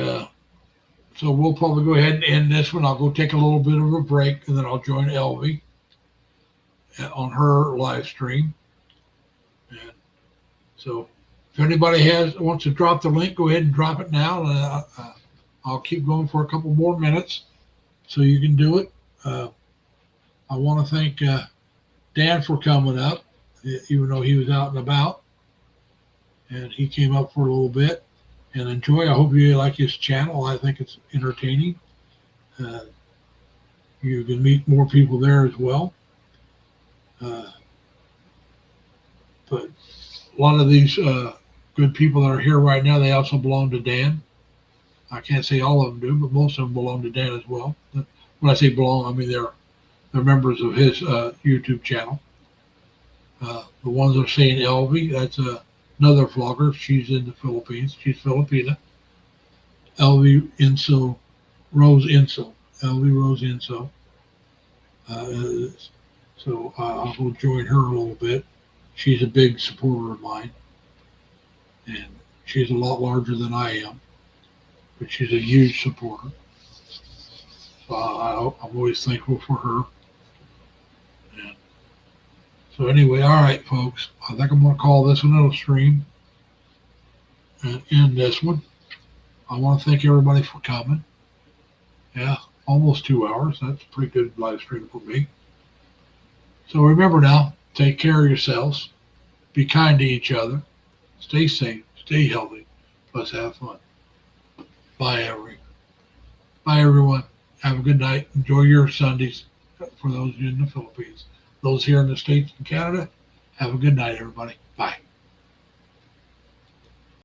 so we'll probably go ahead and end this one. I'll go take a little bit of a break, and then I'll join Elvie on her live stream. And so if anybody wants to drop the link, go ahead and drop it now. And I'll keep going for a couple more minutes so you can do it. I want to thank Dan for coming up, even though he was out and about. And he came up for a little bit. And enjoy. I hope you like his channel. I think it's entertaining. You can meet more people there as well. But a lot of these good people that are here right now, they also belong to Dan. I can't say all of them do, but most of them belong to Dan as well. When I say belong, I mean they're members of his YouTube channel. The ones that are saying Elvie, that's another vlogger. She's in the Philippines. She's Filipina. Elvie Rose Inso. Elvie Rose Inso. So I'll go join her a little bit. She's a big supporter of mine. And she's a lot larger than I am. But she's a huge supporter. So I'm always thankful for her. And so anyway, all right, folks. I think I'm going to call this one a stream and end this one. I want to thank everybody for coming. Yeah, almost 2 hours. That's a pretty good live stream for me. So remember now, take care of yourselves. Be kind to each other. Stay safe. Stay healthy. Let's have fun. Bye, everyone. Have a good night. Enjoy your Sundays for those in the Philippines. Those here in the States and Canada, have a good night, everybody. Bye.